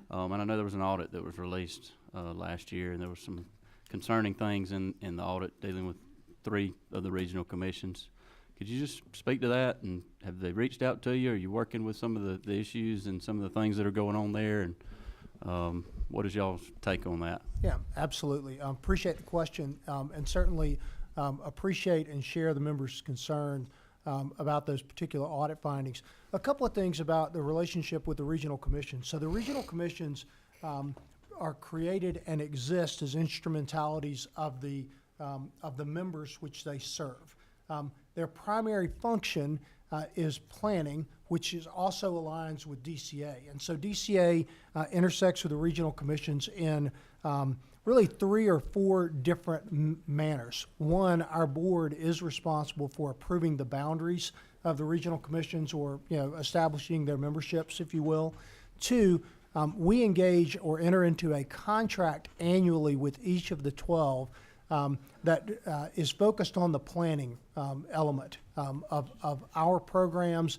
G: Yep.
D: And I know there was an audit that was released last year, and there were some concerning things in the audit dealing with 3 of the regional commissions. Could you just speak to that, and have they reached out to you? Are you working with some of the issues and some of the things that are going on there? And what is y'all's take on that?
G: Yeah, absolutely. Appreciate the question, and certainly appreciate and share the members' concern about those particular audit findings. A couple of things about the relationship with the regional commissions. So the regional commissions created and exist as instrumentalities of the members which they serve. Their primary function is planning, which is also aligns with DCA. And so DCA intersects with the regional commissions in really 3 or 4 different manners. One, our board is responsible for approving the boundaries of the regional commissions, or establishing their memberships, if you will. 2, we engage or enter into a contract annually with each of the 12 that is focused on the planning element of our programs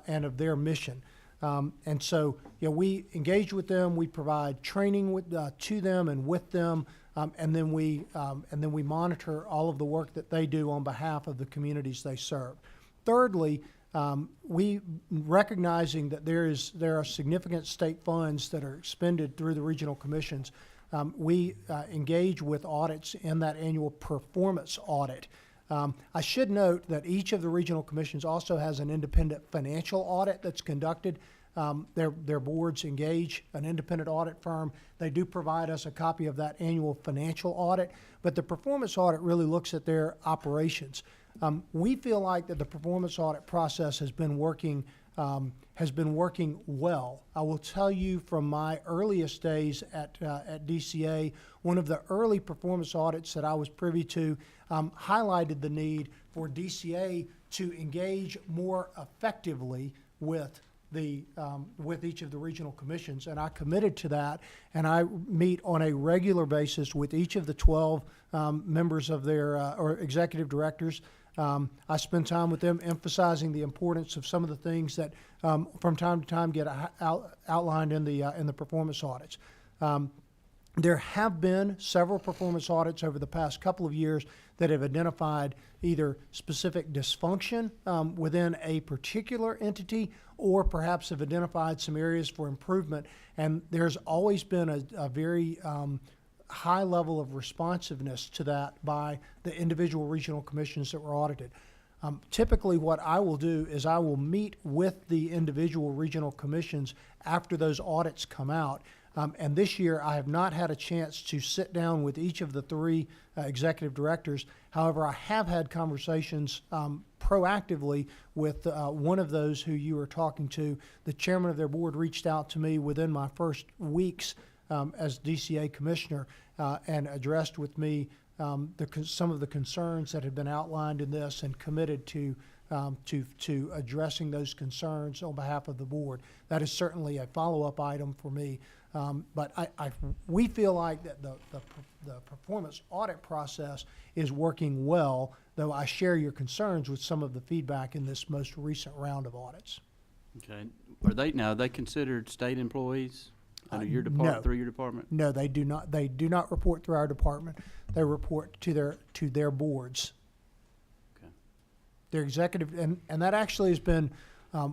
G: and of their mission. And so, we engage with them. We provide training to them and with them, and then we monitor all of the work that they do on behalf of the communities they serve. Thirdly, we recognizing that there are significant state funds that are expended through the regional commissions. We engage with audits in that annual performance audit. I should note that each of the regional commissions also has an independent financial audit that's conducted. Their boards engage an independent audit firm. They do provide us a copy of that annual financial audit, but the performance audit really looks at their operations. We feel like that the performance audit process has been working well. I will tell you from my earliest days at DCA, one of the early performance audits that I was privy to highlighted the need for DCA to engage more effectively with each of the regional commissions, and I committed to that, and I meet on a regular basis with each of the 12 members of their or executive directors. I spend time with them emphasizing the importance of some of the things that from time to time get outlined in the performance audits. There have been several performance audits over the past couple of years that have identified either specific dysfunction within a particular entity, or perhaps have identified some areas for improvement. And there's always been a very high level of responsiveness to that by the individual regional commissions that were audited. Typically what I will do is I will meet with the individual regional commissions after those audits come out. And this year I have not had a chance to sit down with each of the 3 executive directors. However, I have had conversations proactively with one of those who you were talking to. The chairman of their board reached out to me within my first weeks as DCA commissioner and addressed with me some of the concerns that had been outlined in this, and committed to addressing those concerns on behalf of the board. That is certainly a follow-up item for me. But we feel like that the performance audit process is working well, though I share your concerns with some of the feedback in this most recent round of audits.
D: Okay. Are they considered state employees under your department,
G: No.
D: through your department?
G: No, they do not. They do not report through our department. They report to their boards.
D: Okay.
G: Their executive, and that actually has been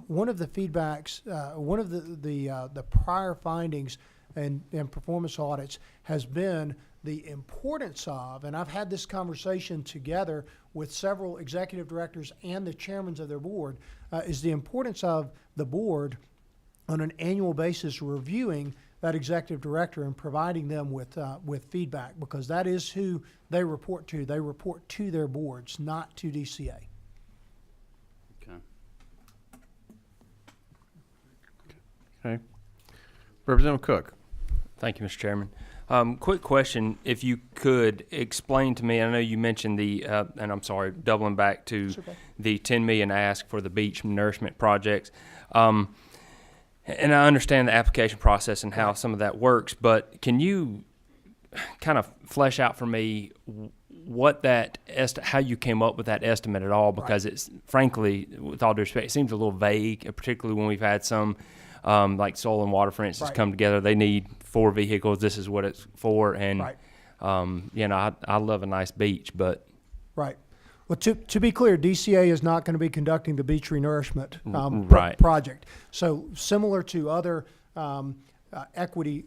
G: one of the feedbacks. One of the prior findings in performance audits has been the importance of, and I've had this conversation together with several executive directors and the chairmen of their board, is the importance of the board on an annual basis reviewing that executive director and providing them with feedback, because that is who they report to. They report to their boards, not to DCA.
D: Okay.
A: Okay. Representative Cook.
H: Thank you, Mr. Chairman. Quick question, if you could explain to me, I know you mentioned the, and I'm sorry, doubling back to the $10 million ask for the beach nourishment projects. And I understand the application process and how some of that works, but can you kind of flesh out for me what that how you came up with that estimate at all? Because it's, frankly, with all due respect, it seems a little vague, particularly when we've had some, like Soil and Water, for instance, come together. They need 4 vehicles. This is what it's for. And, I love a nice beach, but.
G: Right. Well, to be clear, DCA is not going to be conducting the beach renourishment project. So similar to other equity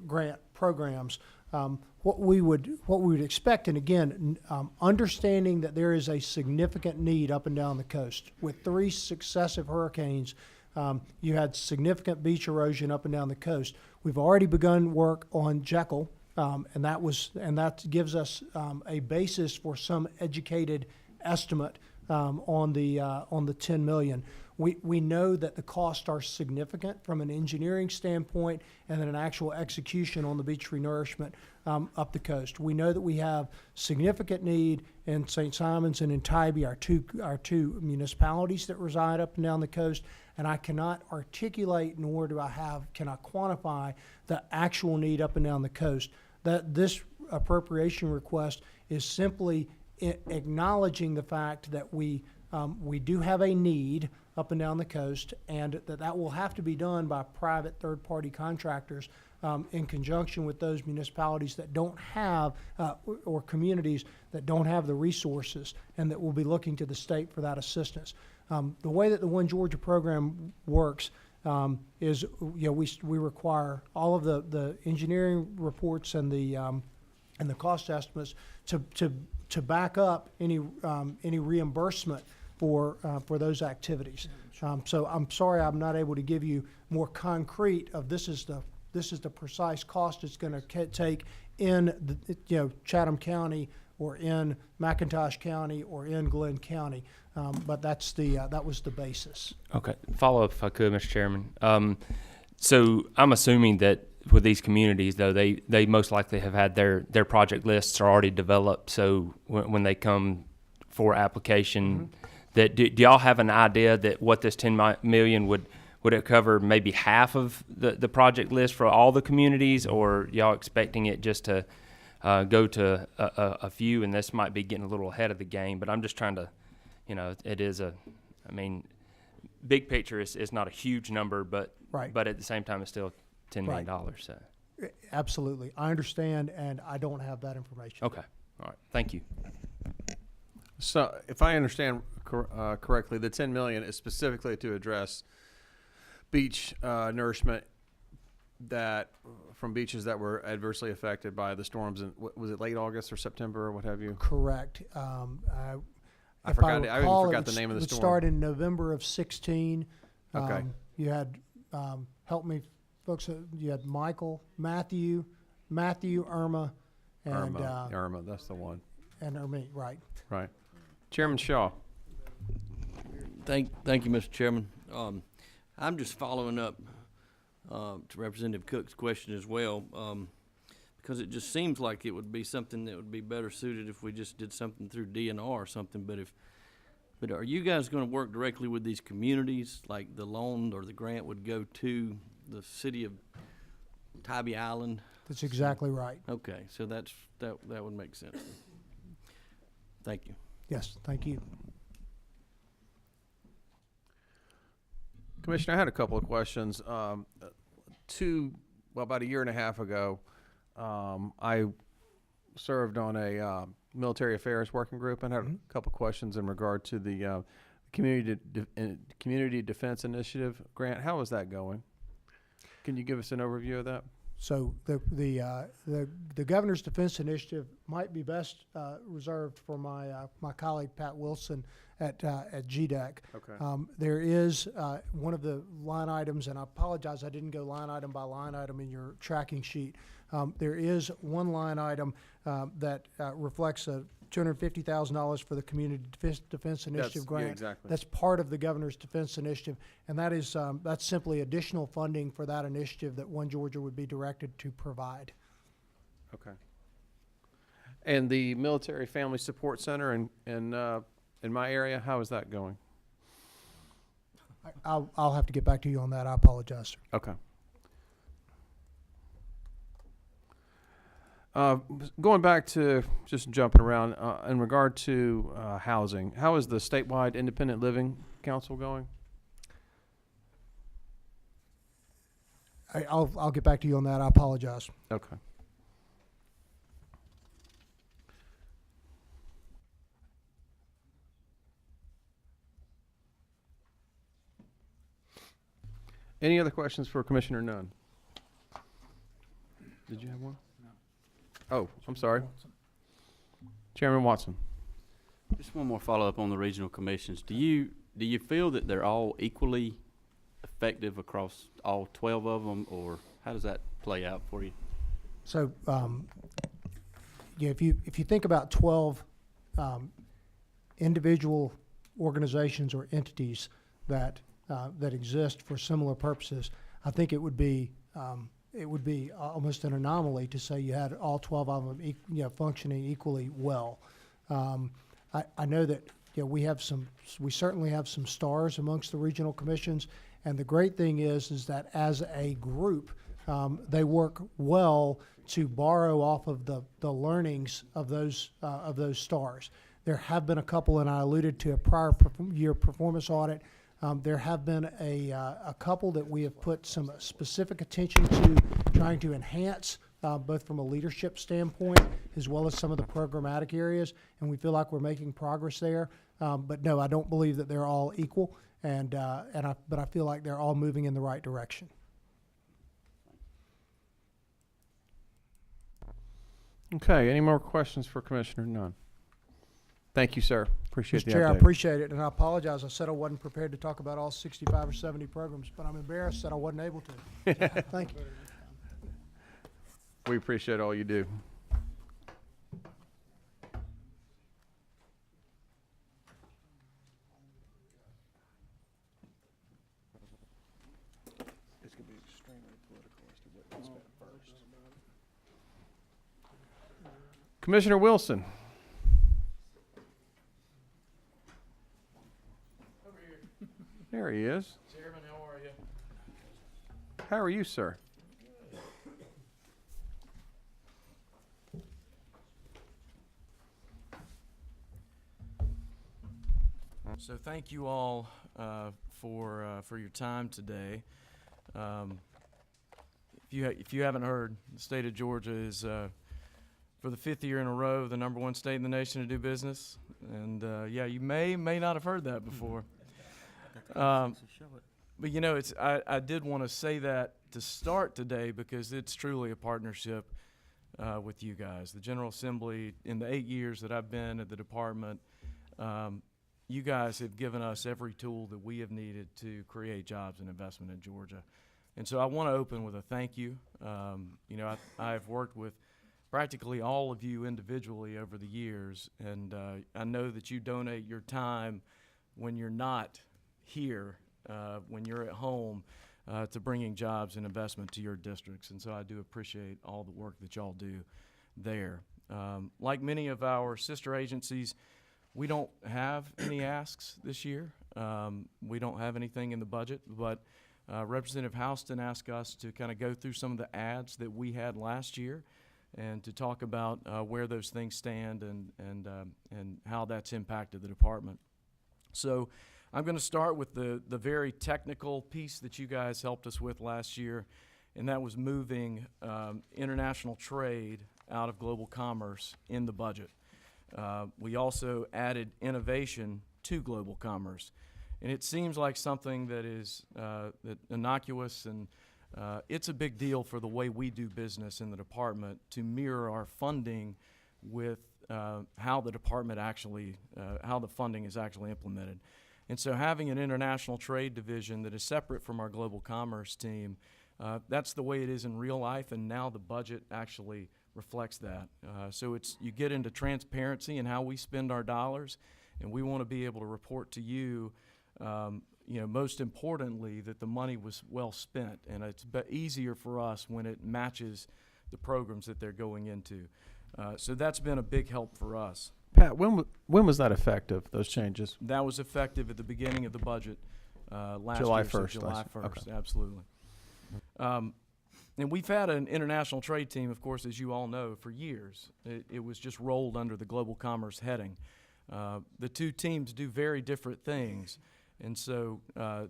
G: grant programs, what we would expect, and again, understanding that there is a significant need up and down the coast with 3 successive hurricanes You had significant beach erosion up and down the coast. We've already begun work on Jekyll, and that gives us a basis for some educated estimate on the 10 million. We know that the costs are significant from an engineering standpoint and then an actual execution on the beach renourishment up the coast. We know that we have significant need in St. Simons and in Tybee, our two municipalities that reside up and down the coast, and I cannot articulate nor can I quantify the actual need up and down the coast. That this appropriation request is simply acknowledging the fact that we do have a need up and down the coast, and that will have to be done by private third-party contractors in conjunction with those municipalities that don't have, or communities that don't have the resources, and that will be looking to the state for that assistance. The way that the One Georgia program works is, we require all of the engineering reports and the cost estimates to back up any reimbursement for those activities. So I'm sorry I'm not able to give you more concrete of this is the precise cost it's going to take in Chatham County or in McIntosh County or in Glenn County, but that was the basis.
H: Okay, follow up if I could, Mr. Chairman. So I'm assuming that with these communities, though, they most likely have had their project lists are already developed. So when they come for application, that do y'all have an idea that what this 10 million would it cover? Maybe half of the project list for all the communities, or y'all expecting it just to go to a few? And this might be getting a little ahead of the game, but I'm just trying to, it is big picture is not a huge number, but
G: right.
H: But at the same time, it's still $10 million. So
G: absolutely, I understand, and I don't have that information.
H: Okay, all right, thank you.
A: So if I understand correctly, the 10 million is specifically to address beach nourishment from beaches that were adversely affected by the storms in, was it late August or September or what have you?
G: Correct.
A: I forgot the name of the storm.
G: It started in November of 16.
A: Okay.
G: You had, help me, folks. You had Matthew, Irma, and
A: Irma. That's the one.
G: And Irma, right?
A: Right. Chairman Shaw.
I: Thank you, Mr. Chairman. I'm just following up to Representative Cook's question as well, because it just seems like it would be something that would be better suited if we just did something through DNR or something. But are you guys going to work directly with these communities, like the loan or the grant would go to the city of Tybee Island?
G: That's exactly right.
I: Okay, so that would make sense. Thank you.
G: Yes, thank you.
A: Commissioner, I had a couple of questions. About a year and a half ago, I served on a military affairs working group and had a couple of questions in regard to the Community Defense Initiative grant. How is that going? Can you give us an overview of that?
G: So the Governor's Defense Initiative might be best reserved for my colleague Pat Wilson at GDEC.
A: Okay.
G: There is one of the line items, and I apologize I didn't go line item by line item in your tracking sheet. There is one line item that reflects a $250,000 for the Community Defense Initiative grant.
A: Yeah, exactly.
G: That's part of the Governor's Defense Initiative, and that is that's simply additional funding for that initiative that One Georgia would be directed to provide.
A: Okay. And the Military Family Support Center in my area, how is that going?
G: I'll have to get back to you on that. I apologize, sir.
A: Okay. Going back to just jumping around in regard to housing, how is the statewide Independent Living Council going?
G: I'll get back to you on that. I apologize.
A: Okay. Any other questions for Commissioner Nunn? Did you have one? Oh, I'm sorry. Chairman Watson.
D: Just one more follow-up on the regional commissions. Do you feel that they're all equally effective across all 12 of them, or how does that play out for you?
G: So, yeah, if you think about 12 individual organizations or entities that that exist for similar purposes, I think it would be almost an anomaly to say you had all 12 of them functioning equally well. I know that we certainly have some stars amongst the regional commissions, and the great thing is that as a group, they work well to borrow off of the learnings of those stars. There have been a couple, and I alluded to a prior year performance audit. There have been a couple that we have put some specific attention to trying to enhance, both from a leadership standpoint as well as some of the programmatic areas, and we feel like we're making progress there. But no, I don't believe that they're all equal, but I feel like they're all moving in the right direction.
A: Okay, any more questions for Commissioner Nunn? Thank you, sir. Appreciate
G: Mr.
A: the
G: Chair, I
A: update.
G: appreciate it, and I apologize. I said I wasn't prepared to talk about all 65 or 70 programs, but I'm embarrassed that I wasn't able to. So, thank you.
A: We appreciate all you do. It's going to be extremely political as to what we spent first. Commissioner Wilson. There he is.
E: Chairman, how are you?
A: How are you, sir?
J: So thank you all for your time today. If you haven't heard, the state of Georgia is for the 5th year in a row the #1 state in the nation to do business, and yeah, you may not have heard that before. But you know, I did want to say that to start today because it's truly a partnership with you guys. The General Assembly, in the 8 years that I've been at the department, you guys have given us every tool that we have needed to create jobs and investment in Georgia. And so I want to open with a thank you. You know, I've worked with practically all of you individually over the years, and I know that you donate your time when you're not here, when you're at home, to bringing jobs and investment to your districts. And so I do appreciate all the work that y'all do there. Like many of our sister agencies, we don't have any asks this year. We don't have anything in the budget, but Representative Houston asked us to kind of go through some of the ads that we had last year and to talk about where those things stand and how that's impacted the department. So I'm going to start with the very technical piece that you guys helped us with last year, and that was moving international trade out of global commerce in the budget. We also added innovation to global commerce. And it seems like something that is that innocuous, and it's a big deal for the way we do business in the department to mirror our funding with how the department actually, how the funding is actually implemented. And so having an international trade division that is separate from our global commerce team, that's the way it is in real life, and now the budget actually reflects that. So you get into transparency in how we spend our dollars, and we want to be able to report to you, you know, most importantly, that the money was well spent, and it's easier for us when it matches the programs that they're going into. So that's been a big help for us.
A: Pat, when was that effective, those changes?
J: That was effective at the beginning of the budget last
A: July
J: year.
A: 1st,
J: So July 1st,
A: okay.
J: absolutely. And we've had an international trade team, of course, as you all know, for years. It was just rolled under the global commerce heading. The two teams do very different things, and so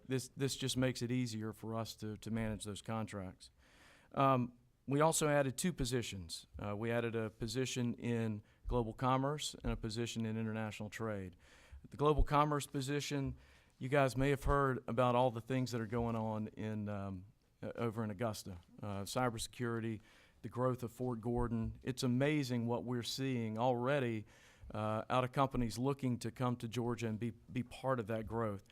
J: this just makes it easier for us to manage those contracts. We also added 2 positions. We added a position in global commerce and a position in international trade. The global commerce position, you guys may have heard about all the things that are going on in over in Augusta. Cybersecurity, the growth of Fort Gordon. It's amazing what we're seeing already out of companies looking to come to Georgia and be part of that growth.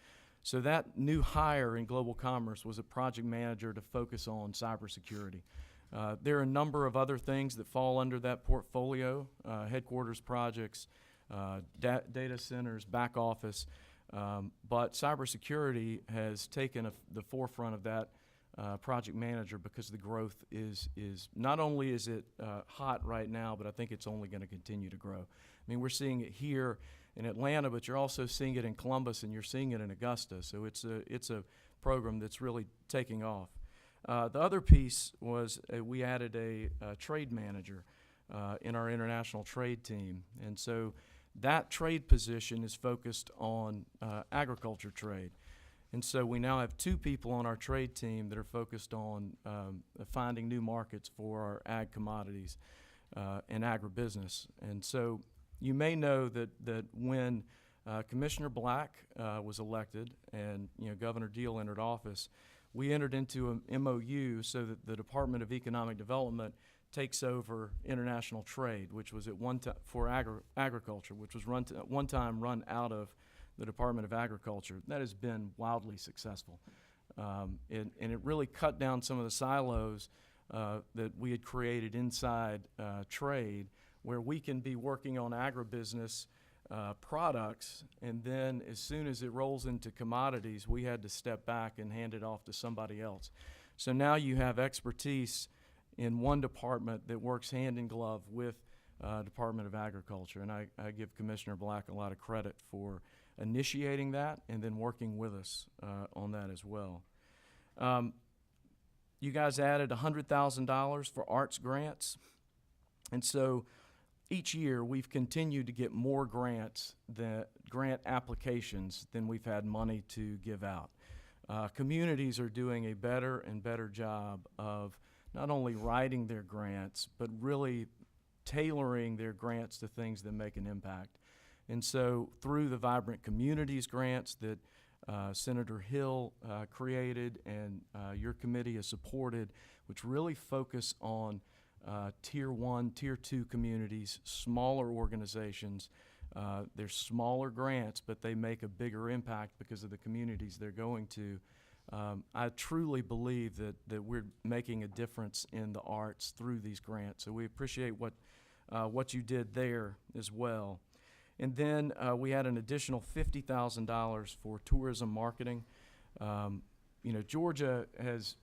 J: So that new hire in global commerce was a project manager to focus on cybersecurity. There are a number of other things that fall under that portfolio, headquarters projects, data centers, back office, but cybersecurity has taken the forefront of that project manager because the growth is not only is it hot right now, but I think it's only going to continue to grow. I mean, we're seeing it here in Atlanta, but you're also seeing it in Columbus and you're seeing it in Augusta. So it's a program that's really taking off. The other piece was we added a trade manager in our international trade team. And so that trade position is focused on agriculture trade. And so we now have 2 people on our trade team that are focused on finding new markets for our ag commodities and agribusiness. And so you may know that when Commissioner Black was elected and Governor Deal entered office, we entered into an MOU so that the Department of Economic Development takes over international trade, which was at one time for agriculture, which was at one time run out of the Department of Agriculture. That has been wildly successful. And it really cut down some of the silos that we had created inside trade, where we can be working on agribusiness products, and then as soon as it rolls into commodities, we had to step back and hand it off to somebody else. So now you have expertise in one department that works hand in glove with Department of Agriculture, and I give Commissioner Black a lot of credit for initiating that and then working with us on that as well. You guys added $100,000 for arts grants, and so each year we've continued to get more grant applications than we've had money to give out. Communities are doing a better and better job of not only writing their grants, but really tailoring their grants to things that make an impact. And so through the Vibrant Communities grants that Senator Hill created and your committee has supported, which really focus on Tier 1, Tier 2 communities, smaller organizations. They're smaller grants, but they make a bigger impact because of the communities they're going to. I truly believe that we're making a difference in the arts through these grants. So we appreciate what you did there as well. And then we had an additional $50,000 for tourism marketing. Georgia has,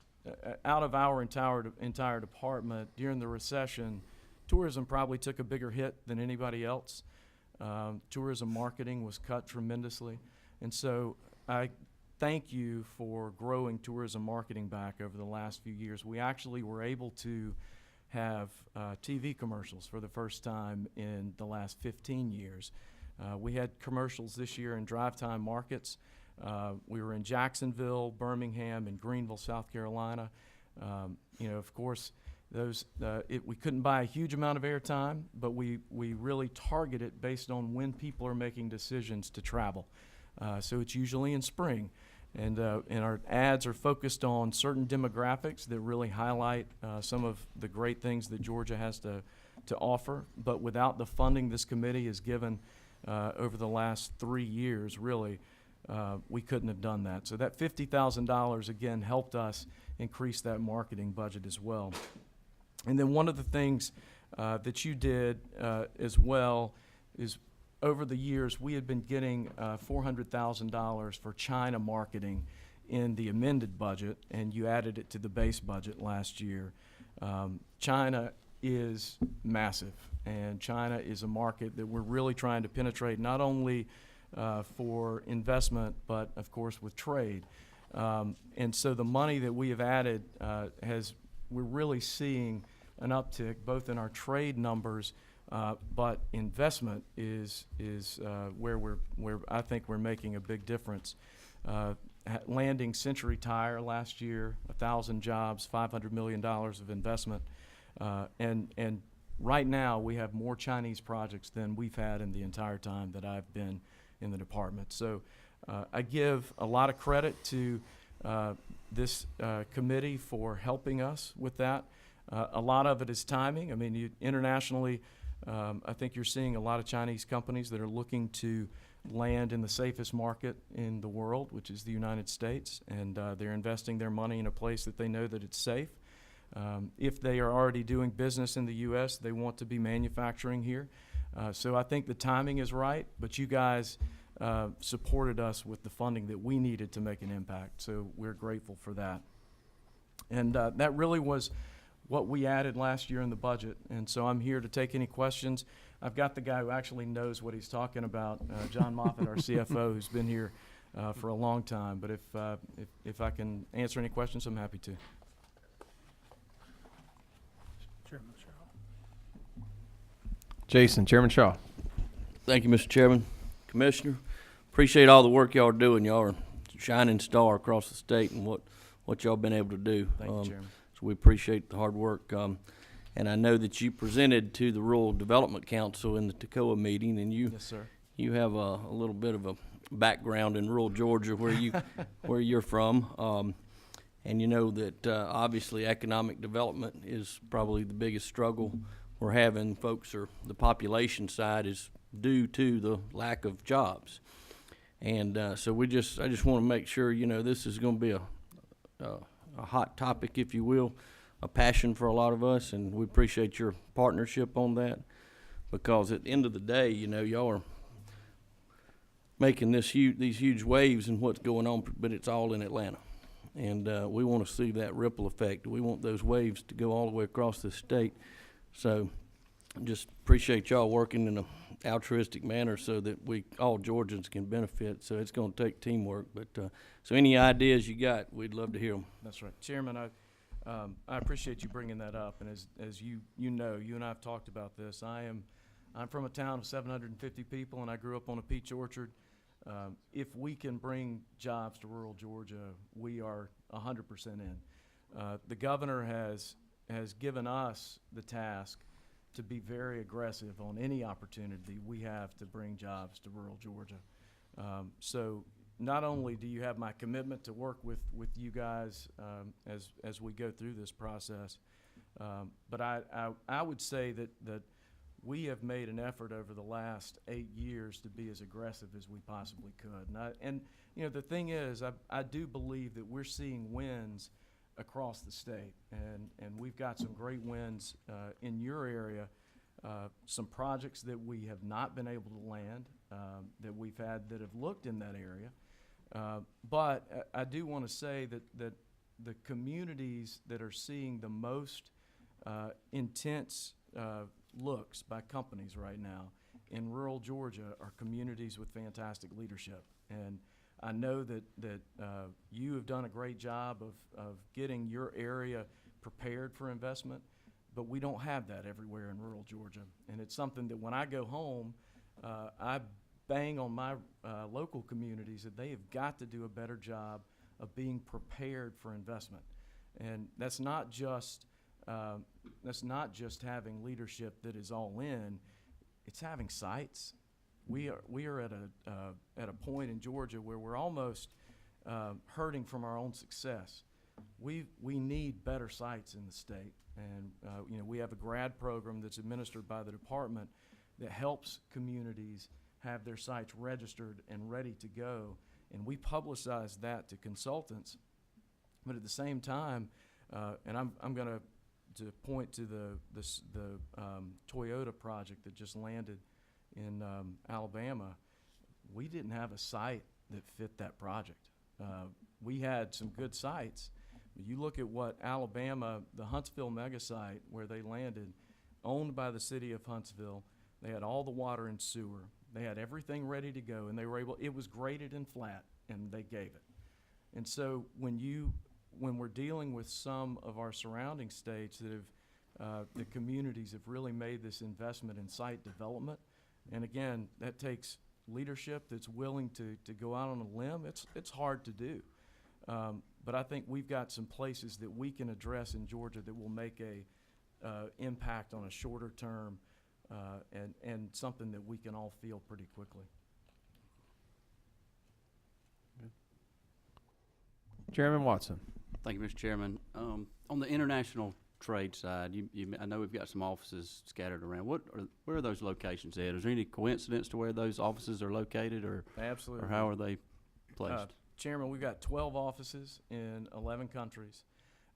J: out of our entire department during the recession, tourism probably took a bigger hit than anybody else. Tourism marketing was cut tremendously. And so I thank you for growing tourism marketing back over the last few years. We actually were able to have TV commercials for the first time in the last 15 years. We had commercials this year in drive time markets. We were in Jacksonville, Birmingham, and Greenville, South Carolina. Of course, we couldn't buy a huge amount of airtime, but we really target it based on when people are making decisions to travel. So it's usually in spring. And our ads are focused on certain demographics that really highlight some of the great things that Georgia has to offer. But without the funding this committee has given over the last 3 years, really, we couldn't have done that. So that $50,000, again, helped us increase that marketing budget as well. And then one of the things that you did as well is over the years, we had been getting $400,000 for China marketing in the amended budget, and you added it to the base budget last year. China is massive, and China is a market that we're really trying to penetrate, not only for investment, but of course with trade. And so the money that we have added we're really seeing an uptick both in our trade numbers, but investment is where I think we're making a big difference. Landing Century Tire last year, 1,000 jobs, $500 million of investment, and right now we have more Chinese projects than we've had in the entire time that I've been in the department. So I give a lot of credit to this committee for helping us with that. A lot of it is timing. I mean, internationally, I think you're seeing a lot of Chinese companies that are looking to land in the safest market in the world, which is the United States, and they're investing their money in a place that they know that it's safe. If they are already doing business in the U.S., they want to be manufacturing here. So I think the timing is right, but you guys supported us with the funding that we needed to make an impact, so we're grateful for that. And that really was what we added last year in the budget, and so I'm here to take any questions. I've got the guy who actually knows what he's talking about, John Moffett, our CFO, who's been here for a long time, but if I can answer any questions, I'm happy to.
F: Chairman Shaw.
A: Jason, Chairman Shaw.
I: Thank you, Mr. Chairman. Commissioner, appreciate all the work y'all are doing. Y'all are a shining star across the state and what y'all been able to do.
J: Thank you, Chairman.
I: So we appreciate the hard work. And I know that you presented to the Rural Development Council in the Toccoa meeting, and
J: Yes, sir.
I: you have a little bit of a background in rural Georgia where where you're from. And you know that obviously economic development is probably the biggest struggle we're having. The population side is due to the lack of jobs. And so I just want to make sure, this is going to be a hot topic, if you will, a passion for a lot of us, and we appreciate your partnership on that, because at the end of the day, y'all are making these huge waves in what's going on, but it's all in Atlanta. And we want to see that ripple effect. We want those waves to go all the way across the state. So just appreciate y'all working in an altruistic manner so that all Georgians can benefit. So it's going to take teamwork. But so any ideas you got, we'd love to hear them.
J: That's right. Chairman, I appreciate you bringing that up. And as you know, you and I have talked about this. I'm from a town of 750 people, and I grew up on a peach orchard. If we can bring jobs to rural Georgia, we are 100% in. The governor has given us the task to be very aggressive on any opportunity we have to bring jobs to rural Georgia. So not only do you have my commitment to work with you guys as we go through this process, but I would say that we have made an effort over the last 8 years to be as aggressive as we possibly could. And the thing is, I do believe that we're seeing wins across the state, and we've got some great wins in your area, some projects that we have not been able to land, that we've had that have looked in that area. But I do want to say that the communities that are seeing the most intense looks by companies right now in rural Georgia are communities with fantastic leadership. And I know that you have done a great job of getting your area prepared for investment, but we don't have that everywhere in rural Georgia. And it's something that when I go home, I bang on my local communities that they have got to do a better job of being prepared for investment. And that's not just having leadership that is all in. It's having sites. We are at a point in Georgia where we're almost hurting from our own success. We need better sites in the state, and we have a grad program that's administered by the department that helps communities have their sites registered and ready to go, and we publicize that to consultants. But at the same time, and I'm going to point to the Toyota project that just landed in Alabama. We didn't have a site that fit that project. We had some good sites. You look at what Alabama, the Huntsville mega site where they landed, owned by the city of Huntsville. They had all the water and sewer. They had everything ready to go, and they were able, it was graded and flat, and they gave it. And so when we're dealing with some of our surrounding states that have, the communities have really made this investment in site development, and again, that takes leadership that's willing to go out on a limb. It's hard to do. But I think we've got some places that we can address in Georgia that will make a impact on a shorter term, and something that we can all feel pretty quickly.
A: Chairman Watson.
D: Thank you, Mr. Chairman. On the international trade side, I know we've got some offices scattered around. Where are those locations at? Is there any coincidence to where those offices are located, or
J: Absolutely.
D: or how are they placed?
J: Chairman, we've got 12 offices in 11 countries.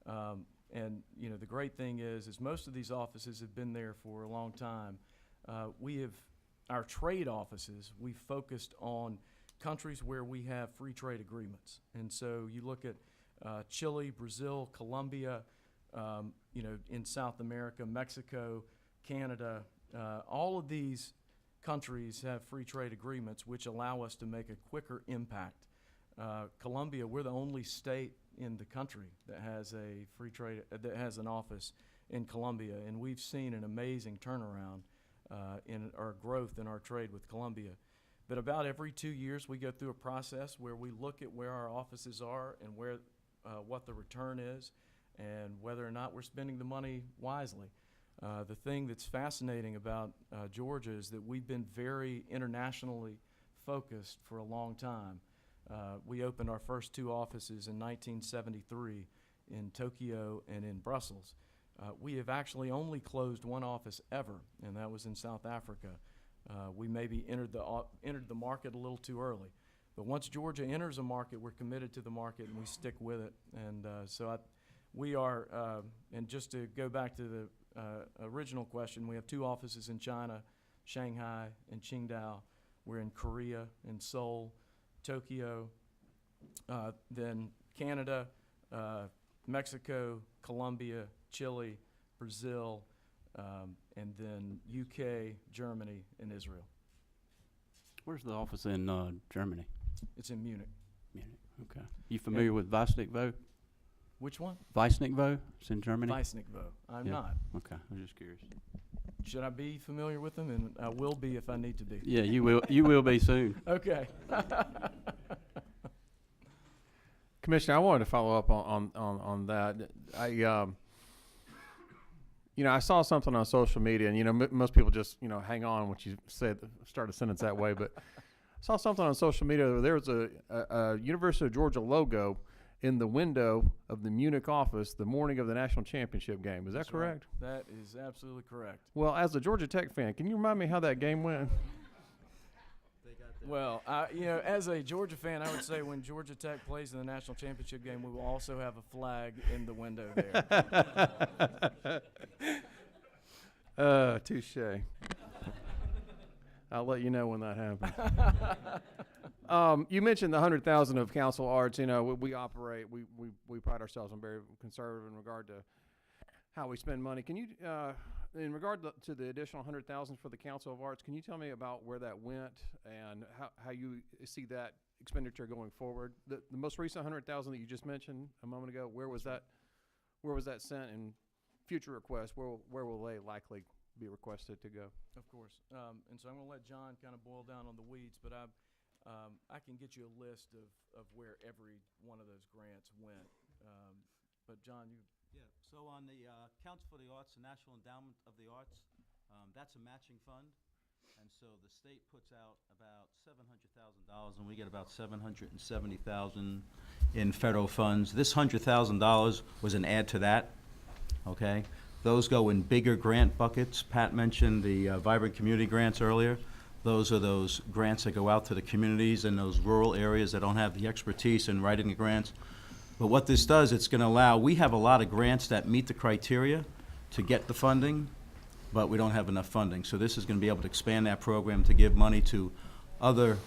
J: And, you know, the great thing is most of these offices have been there for a long time. Our trade offices, we focused on countries where we have free trade agreements. And so you look at Chile, Brazil, Colombia, you know, in South America, Mexico, Canada, all of these countries have free trade agreements which allow us to make a quicker impact. Colombia, we're the only state in the country that has a free trade, that has an office in Colombia, and we've seen an amazing turnaround in our growth in our trade with Colombia. But about every 2 years, we go through a process where we look at where our offices are and where what the return is, and whether or not we're spending the money wisely. The thing that's fascinating about Georgia is that we've been very internationally focused for a long time. We opened our first 2 offices in 1973 in Tokyo and in Brussels. We have actually only closed 1 office ever, and that was in South Africa. We maybe entered the market a little too early. But once Georgia enters a market, we're committed to the market and we stick with it. And we are, and just to go back to the original question, we have 2 offices in China, Shanghai and Qingdao. We're in Korea, in Seoul, Tokyo, then Canada, Mexico, Colombia, Chile, Brazil, and then UK, Germany, and Israel.
D: Where's the office in Germany?
J: It's in Munich.
D: Munich. Okay. You familiar with Weissnichtwo?
J: Which one?
D: Weissnichtwo. It's in Germany.
J: Weissnichtwo. I'm
D: Yeah.
J: not.
D: Okay. I was just curious.
J: Should I be familiar with them? And I will be if I need to be.
D: Yeah, you will. You will be soon.
J: Okay.
A: Commissioner, I wanted to follow up on that. I saw something on social media, and most people just hang on when you start a sentence that way. But I saw something on social media where there was a University of Georgia logo in the window of the Munich office the morning of the national championship game. Is that correct?
J: Right. That is absolutely correct.
A: Well, as a Georgia Tech fan, can you remind me how that game went?
J: Well, as a Georgia fan, I would say when Georgia Tech plays in the national championship game, we will also have a flag in the window there.
A: Touche. I'll let you know when that happens. You mentioned the 100,000 of Council Arts. We operate. We pride ourselves on very conservative in regard to how we spend money. Can you, in regard to the additional 100,000 for the Council of Arts, can you tell me about where that went and how you see that expenditure going forward? The most recent 100,000 that you just mentioned a moment ago, where was that sent? And future requests, where will they likely be requested to go?
J: Of course. And so I'm going to let John kind of boil down on the weeds, but I can get you a list of where every one of those grants went. But John, you.
K: Yeah, so on the Council for the Arts, the National Endowment of the Arts, that's a matching fund. And so the state puts out about $700,000 and we get about $770,000 in federal funds. This $100,000 was an add to that, okay? Those go in bigger grant buckets. Pat mentioned the Vibrant Community Grants earlier. Those are those grants that go out to the communities in those rural areas that don't have the expertise in writing the grants. But what this does, it's going to allow, we have a lot of grants that meet the criteria to get the funding, but we don't have enough funding. So this is going to be able to expand that program to give money to other,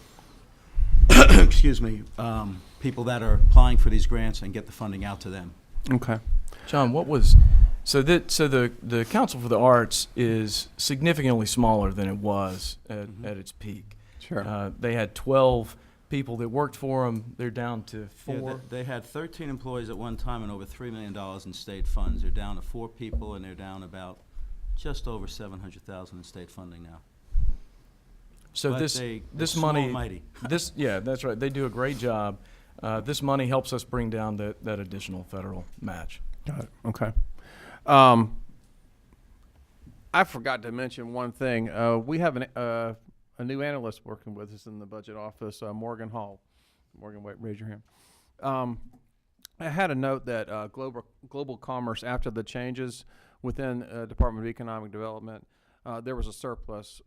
K: people that are applying for these grants and get the funding out to them.
A: Okay.
J: John, so the Council for the Arts is significantly smaller than it was at its peak.
A: Sure.
J: They had 12 people that worked for them. They're down to 4.
K: Yeah, they had 13 employees at one time and over $3 million in state funds. They're down to 4 people, and they're down about just over $700,000 in state funding now.
J: So
K: but
J: this money,
K: mighty.
J: That's right. They do a great job. This money helps us bring down that additional federal match.
A: Got it. Okay. I forgot to mention one thing. We have a new analyst working with us in the budget office, Morgan Hall. Morgan, wait, raise your hand. I had a note that global commerce, after the changes within Department of Economic Development, there was a surplus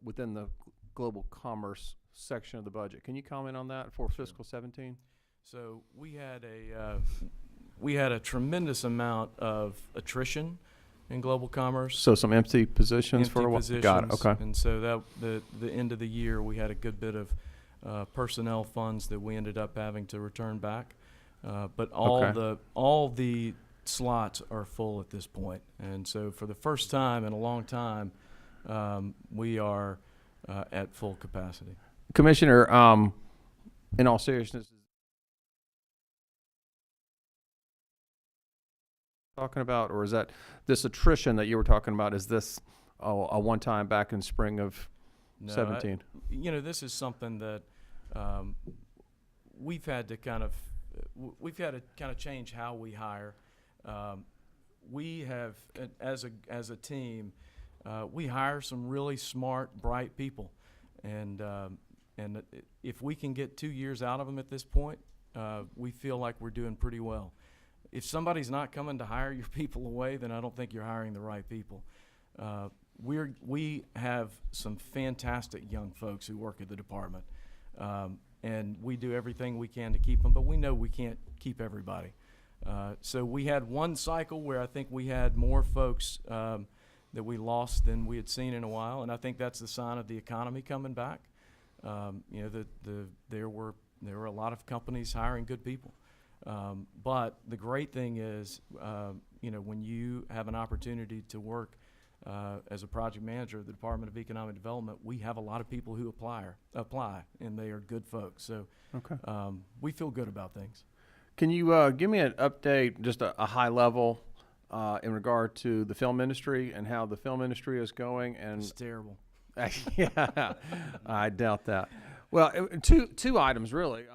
A: within the global commerce section of the budget. Can you comment on that for fiscal 17?
J: So we had a tremendous amount of attrition in global commerce.
A: So some empty positions for a while. Got it. Okay.
J: And so that the end of the year, we had a good bit of personnel funds that we ended up having to return back. But all the slots are full at this point. And so for the first time in a long time, we are at full capacity.
A: Commissioner, in all seriousness, talking about, or is that this attrition that you were talking about, is this a one-time back in spring of 17?
J: This is something that we've had to kind of change how we hire. We have, as a team, we hire some really smart, bright people, and if we can get 2 years out of them at this point, we feel like we're doing pretty well. If somebody's not coming to hire your people away, then I don't think you're hiring the right people. We have some fantastic young folks who work at the department, and we do everything we can to keep them, but we know we can't keep everybody. So we had one cycle where I think we had more folks that we lost than we had seen in a while, and I think that's the sign of the economy coming back. There were a lot of companies hiring good people. But the great thing is, when you have an opportunity to work as a project manager at the Department of Economic Development, we have a lot of people who apply, and they are good folks. So we feel good about things.
A: Can you give me an update, just a high level, in regard to the film industry and how the film industry is going? And
J: it's terrible.
A: Yeah, I doubt that. Well, two items really.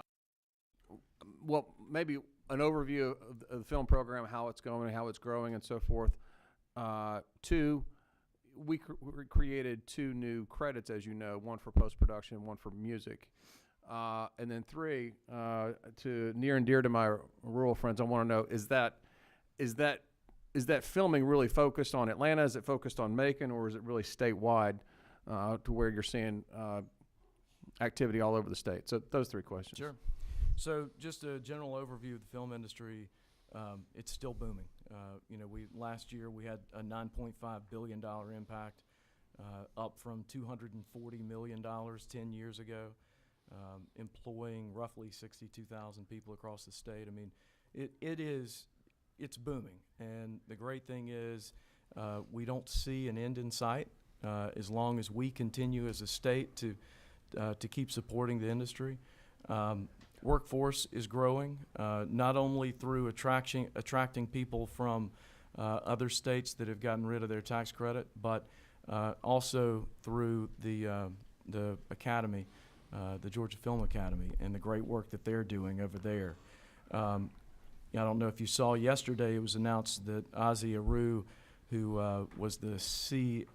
A: Well, maybe an overview of the film program, how it's going, how it's growing, and so forth. Two, we created 2 new credits, as you know, one for post-production, one for music. And then 3, to near and dear to my rural friends, I want to know, is that filming really focused on Atlanta? Is it focused on Macon, or is it really statewide to where you're seeing activity all over the state? So those 3 questions.
J: Sure. So just a general overview of the film industry, it's still booming. Last year we had a $9.5 billion impact, up from $240 million 10 years ago, employing roughly 62,000 people across the state. I mean, it's booming. And the great thing is we don't see an end in sight as long as we continue as a state to keep supporting the industry. Workforce is growing, not only through attracting people from other states that have gotten rid of their tax credit, but also through the academy, the Georgia Film Academy, and the great work that they're doing over there. I don't know if you saw yesterday, it was announced that Ozzie Aru, who was the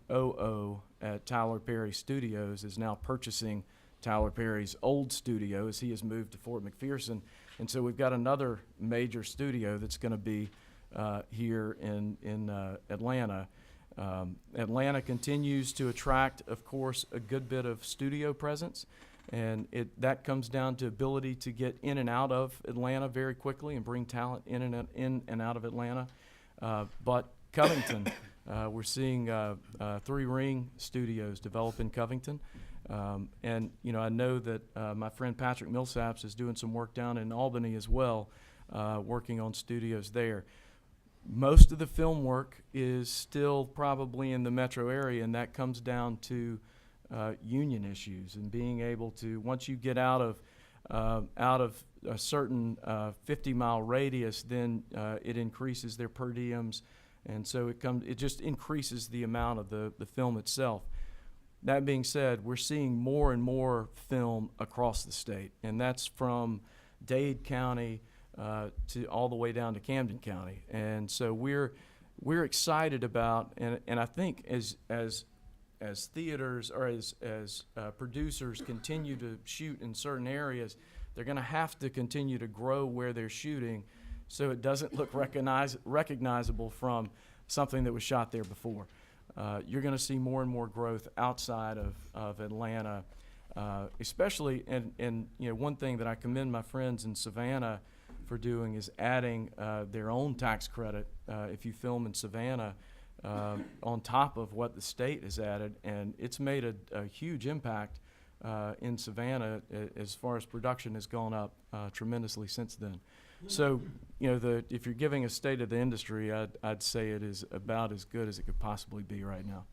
J: COO at Tyler Perry Studios, is now purchasing Tyler Perry's old studio as he has moved to Fort McPherson. And so we've got another major studio that's going to be here in Atlanta. Atlanta continues to attract, of course, a good bit of studio presence, and that comes down to ability to get in and out of Atlanta very quickly and bring talent in and out of Atlanta. But Covington, we're seeing 3 Ring studios develop in Covington. And I know that my friend Patrick Millsaps is doing some work down in Albany as well, working on studios there. Most of the film work is still probably in the metro area, and that comes down to union issues and being able to, once you get out of a certain 50-mile radius, then it increases their per diems, and so it just increases the amount of the film itself. That being said, we're seeing more and more film across the state, and that's from Dade County to all the way down to Camden County. And so we're excited about, and I think as theaters or as producers continue to shoot in certain areas, they're going to have to continue to grow where they're shooting so it doesn't look recognizable from something that was shot there before. You're going to see more and more growth outside of Atlanta, especially, and one thing that I commend my friends in Savannah for doing is adding their own tax credit if you film in Savannah on top of what the state has added, and it's made a huge impact in Savannah as far as production has gone up tremendously since then. So, if you're giving a state of the industry, I'd say it is about as good as it could possibly be right now.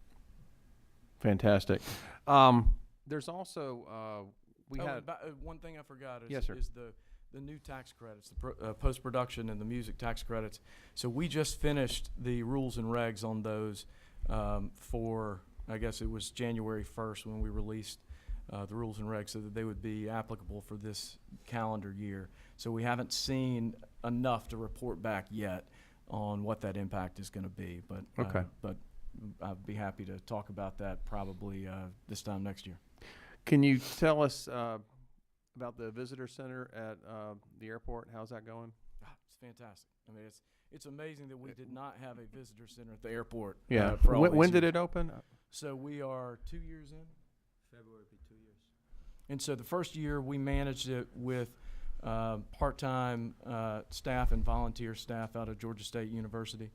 A: Fantastic. There's also
J: one thing I forgot is,
A: yes, sir.
J: is the new tax credits, the post-production and the music tax credits. So we just finished the rules and regs on those for, I guess it was January 1st when we released the rules and regs so that they would be applicable for this calendar year. So we haven't seen enough to report back yet on what that impact is going to be. But
A: okay.
J: But I'd be happy to talk about that probably this time next year.
A: Can you tell us about the visitor center at the airport? How's that going?
J: It's fantastic. I mean, it's amazing that we did not have a visitor center at the airport.
A: Yeah.
J: For all
A: When
J: these
A: did
J: years.
A: it open?
J: So we are 2 years in.
K: February would be 2 years.
J: And so the first year we managed it with part-time staff and volunteer staff out of Georgia State University.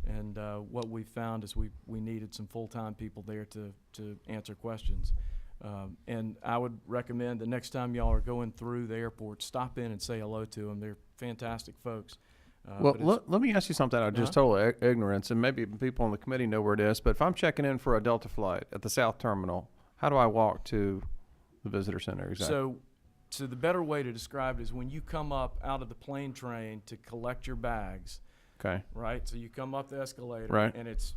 J: And what we found is we needed some full-time people there to answer questions. And I would recommend the next time y'all are going through the airport, stop in and say hello to them. They're fantastic folks.
A: Well, let me ask you something out of just total ignorance, and maybe people on the committee know where it is, but if I'm checking in for a Delta flight at the South Terminal, how do I walk to the visitor center exactly?
J: So the better way to describe it is when you come up out of the plane train to collect your bags,
A: okay,
J: right? So you come up the escalator,
A: right,
J: and it's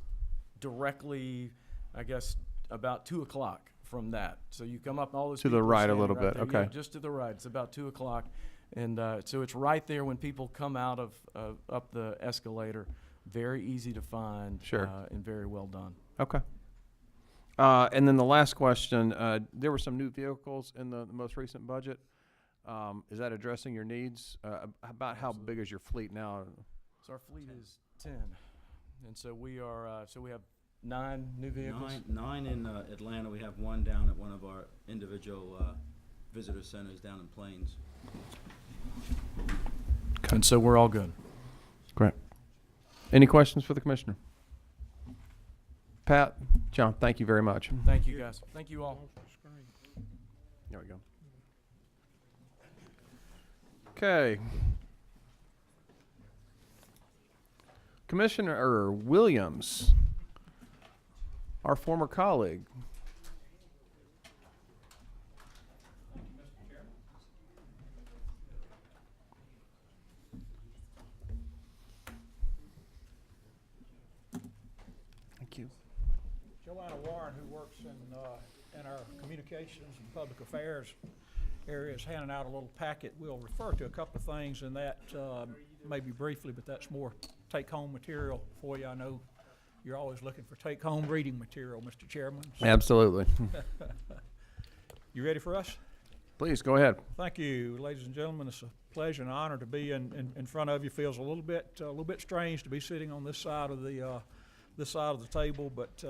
J: directly, I guess, about 2 o'clock from that. So you come up, and all those
A: to the
J: people are
A: right a
J: standing
A: little
J: right
A: bit,
J: there.
A: okay.
J: Yeah, just to the right. It's about 2 o'clock. And so it's right there when people come out of up the escalator. Very easy to find,
A: sure,
J: and very well done.
A: Okay. And then the last question, there were some new vehicles in the most recent budget. Is that addressing your needs? About how big is your fleet now?
J: So our fleet is 10. And so we are, so we have 9 new vehicles.
K: Nine in Atlanta. We have one down at one of our individual visitor centers down in Plains.
J: And so we're all good.
A: Great. Any questions for the commissioner? Pat, John, thank you very much.
J: Thank you, guys. Thank you all.
A: There we go. Okay. Commissioner Williams, our former colleague. Thank you.
L: Joanna Warren, who works in our communications and public affairs area, is handing out a little packet. We'll refer to a couple of things in that, maybe briefly, but that's more take-home material for you. I know you're always looking for take-home reading material, Mr. Chairman. So
A: Absolutely.
L: you ready for us?
A: Please, go ahead.
L: Thank you, ladies and gentlemen. It's a pleasure and honor to be in front of you. Feels a little bit strange to be sitting on this side of the table, but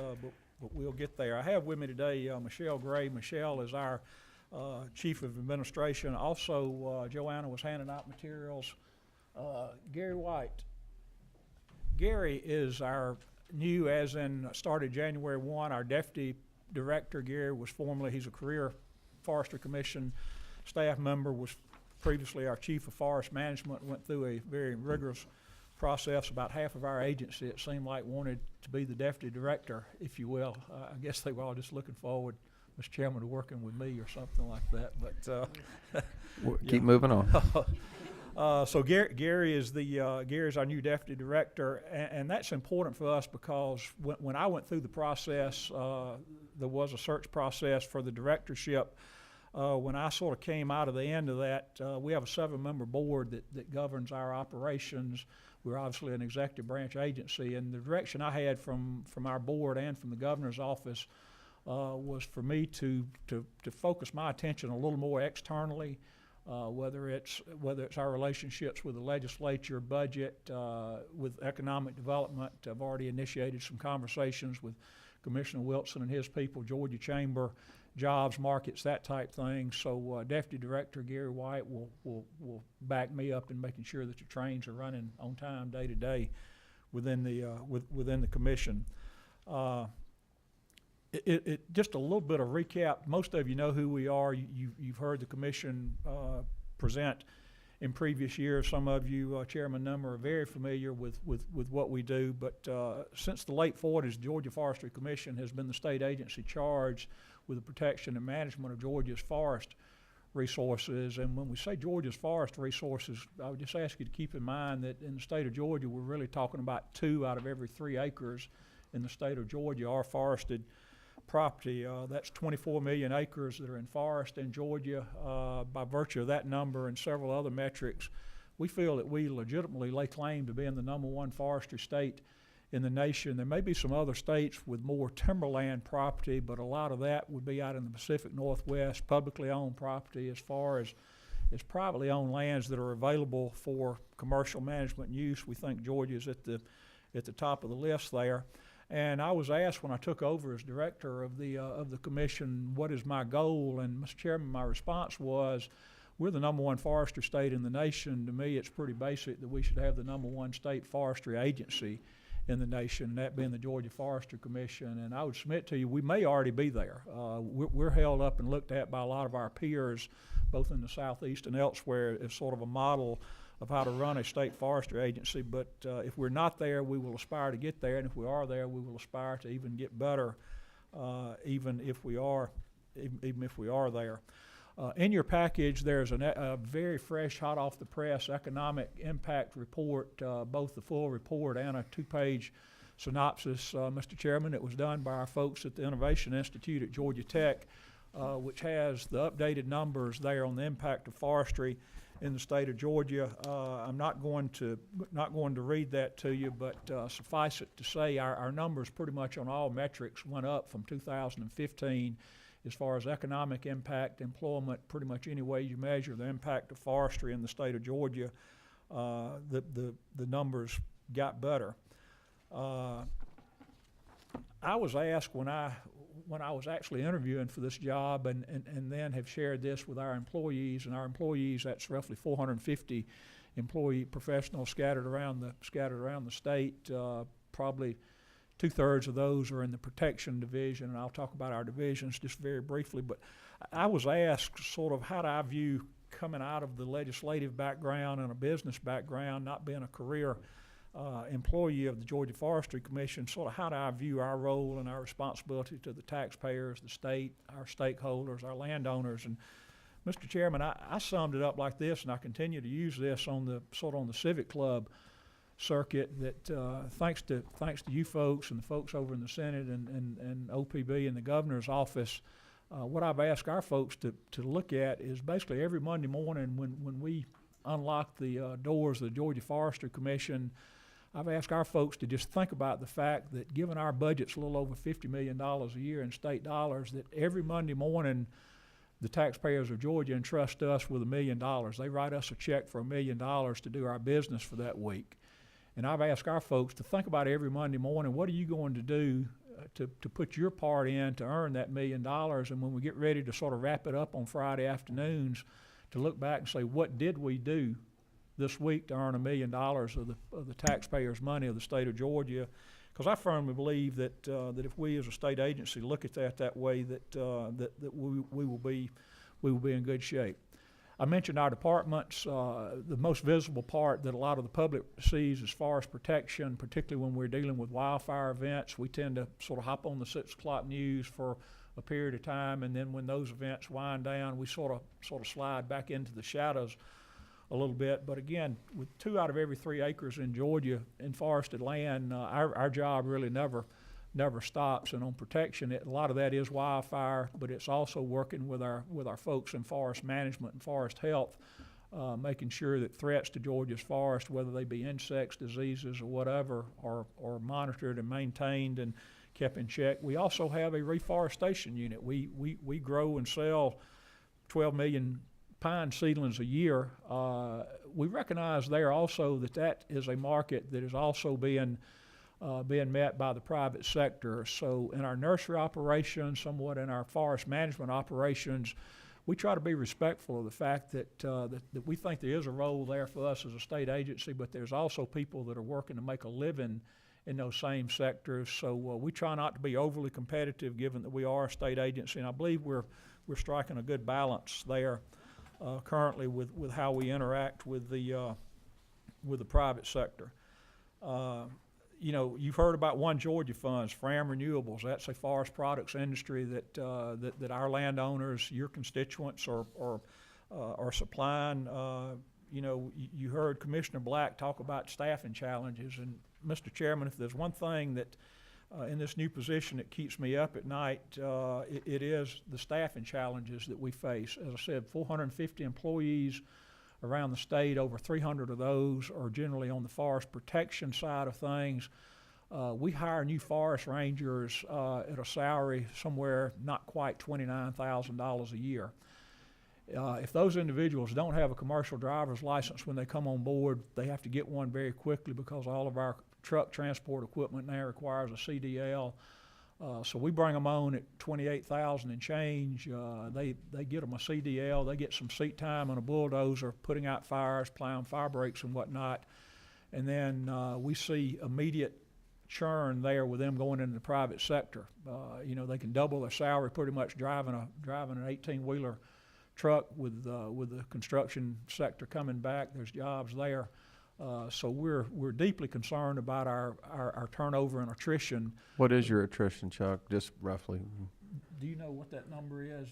L: we'll get there. I have with me today Michelle Gray. Michelle is our Chief of Administration. Also, Joanna was handing out materials. Gary White. Gary is our new, as in started January 1, our Deputy Director. Gary was formerly, he's a career Forestry Commission staff member, was previously our Chief of Forest Management, went through a very rigorous process. About half of our agency, it seemed like, wanted to be the Deputy Director, if you will. I guess they were all just looking forward, Mr. Chairman, to working with me or something like that. But
A: Keep moving on.
L: So Gary is Gary's our new Deputy Director, and that's important for us because when I went through the process, there was a search process for the directorship. When I sort of came out of the end of that, we have a 7-member board that governs our operations. We're obviously an executive branch agency, and the direction I had from our board and from the governor's office was for me to focus my attention a little more externally whether it's our relationships with the legislature, budget, with economic development. I've already initiated some conversations with Commissioner Wilson and his people, Georgia Chamber, jobs, markets, that type thing. So Deputy Director Gary White will back me up in making sure that the trains are running on time, day to day, within the commission. Just a little bit of recap. Most of you know who we are. You've heard the commission present in previous years. Some of you, Chairman Nummer, are very familiar with what we do. But since the late 40s, the Georgia Forestry Commission has been the state agency charged with the protection and management of Georgia's forest resources. And when we say Georgia's forest resources, I would just ask you to keep in mind that in the state of Georgia, we're really talking about 2 out of every 3 acres in the state of Georgia are forested property. That's 24 million acres that are in forest in Georgia. By virtue of that number and several other metrics, we feel that we legitimately lay claim to being the #1 forestry state in the nation. There may be some other states with more timberland property, but a lot of that would be out in the Pacific Northwest, publicly owned property. As far as privately owned lands that are available for commercial management and use, we think Georgia is at the top of the list there. And I was asked when I took over as director of the commission, what is my goal? And Mr. Chairman, my response was, we're the #1 forestry state in the nation. To me, it's pretty basic that we should have the #1 state forestry agency in the nation, that being the Georgia Forestry Commission. And I would submit to you, we may already be there. We're held up and looked at by a lot of our peers, both in the Southeast and elsewhere, as sort of a model of how to run a state forestry agency. But if we're not there, we will aspire to get there. And if we are there, we will aspire to even get better, even if we are there. In your package, there's a very fresh, hot off the press economic impact report, both the full report and a 2-page synopsis, Mr. Chairman. It was done by our folks at the Innovation Institute at Georgia Tech, which has the updated numbers there on the impact of forestry in the state of Georgia. I'm not going to read that to you, but suffice it to say our numbers pretty much on all metrics went up from 2015. As far as economic impact, employment, pretty much any way you measure the impact of forestry in the state of Georgia, the numbers got better. I was asked when I was actually interviewing for this job, and then have shared this with our employees, and our employees, that's roughly 450 employee professionals scattered around the state. Probably 2/3 of those are in the protection division, and I'll talk about our divisions just very briefly. But I was asked sort of how do I view coming out of the legislative background and a business background, not being a career employee of the Georgia Forestry Commission, sort of how do I view our role and our responsibility to the taxpayers, the state, our stakeholders, our landowners. And Mr. Chairman, I summed it up like this, and I continue to use this on the Civic Club circuit, that thanks to you folks and the folks over in the Senate and OPB and the governor's office, what I've asked our folks to look at is basically every Monday morning when we unlock the doors of the Georgia Forestry Commission, I've asked our folks to just think about the fact that given our budget's a little over $50 million a year in state dollars, that every Monday morning the taxpayers of Georgia entrust us with $1 million. They write us a check for $1 million to do our business for that week. And I've asked our folks to think about every Monday morning, what are you going to do to put your part in to earn that $1 million? And when we get ready to sort of wrap it up on Friday afternoons, to look back and say, what did we do this week to earn $1 million of the taxpayers' money of the state of Georgia? Because I firmly believe that if we as a state agency look at that way, that we will be in good shape. I mentioned our departments. The most visible part that a lot of the public sees is forest protection, particularly when we're dealing with wildfire events. We tend to sort of hop on the 6 o'clock news for a period of time, and then when those events wind down, we sort of slide back into the shadows a little bit. But again, with 2 out of every 3 acres in Georgia in forested land, our job really never stops. And on protection, a lot of that is wildfire, but it's also working with our folks in forest management and forest health, making sure that threats to Georgia's forest, whether they be insects, diseases, or whatever, are monitored and maintained and kept in check. We also have a reforestation unit. We grow and sell 12 million pine seedlings a year, we recognize there also that is a market that is also being met by the private sector. So in our nursery operations, somewhat in our forest management operations, we try to be respectful of the fact that, that we think there is a role there for us as a state agency, but there's also people that are working to make a living in those same sectors. So we try not to be overly competitive, given that we are a state agency, and I believe we're striking a good balance there currently with how we interact with the private sector. You know, you've heard about One Georgia funds, FRAM Renewables. That's a forest products industry that our landowners, your constituents, are supplying. You know, you heard Commissioner Black talk about staffing challenges, and Mr. Chairman, if there's one thing that in this new position that keeps me up at night, it is the staffing challenges that we face. As I said, 450 employees around the state. Over 300 of those are generally on the forest protection side of things. We hire new forest rangers at a salary somewhere not quite $29,000 a year. If those individuals don't have a commercial driver's license when they come on board, they have to get one very quickly, because all of our truck transport equipment now requires a CDL. So we bring them on at $28,000 and change. They get them a CDL. They get some seat time on a bulldozer, putting out fires, plowing fire breaks and whatnot. And then we see immediate churn there with them going into the private sector. You know, they can double their salary pretty much driving an 18-wheeler truck with the construction sector coming back. There's jobs there. So we're deeply concerned about our turnover and attrition.
A: What is your attrition, Chuck, just roughly?
L: Do you know what that number is?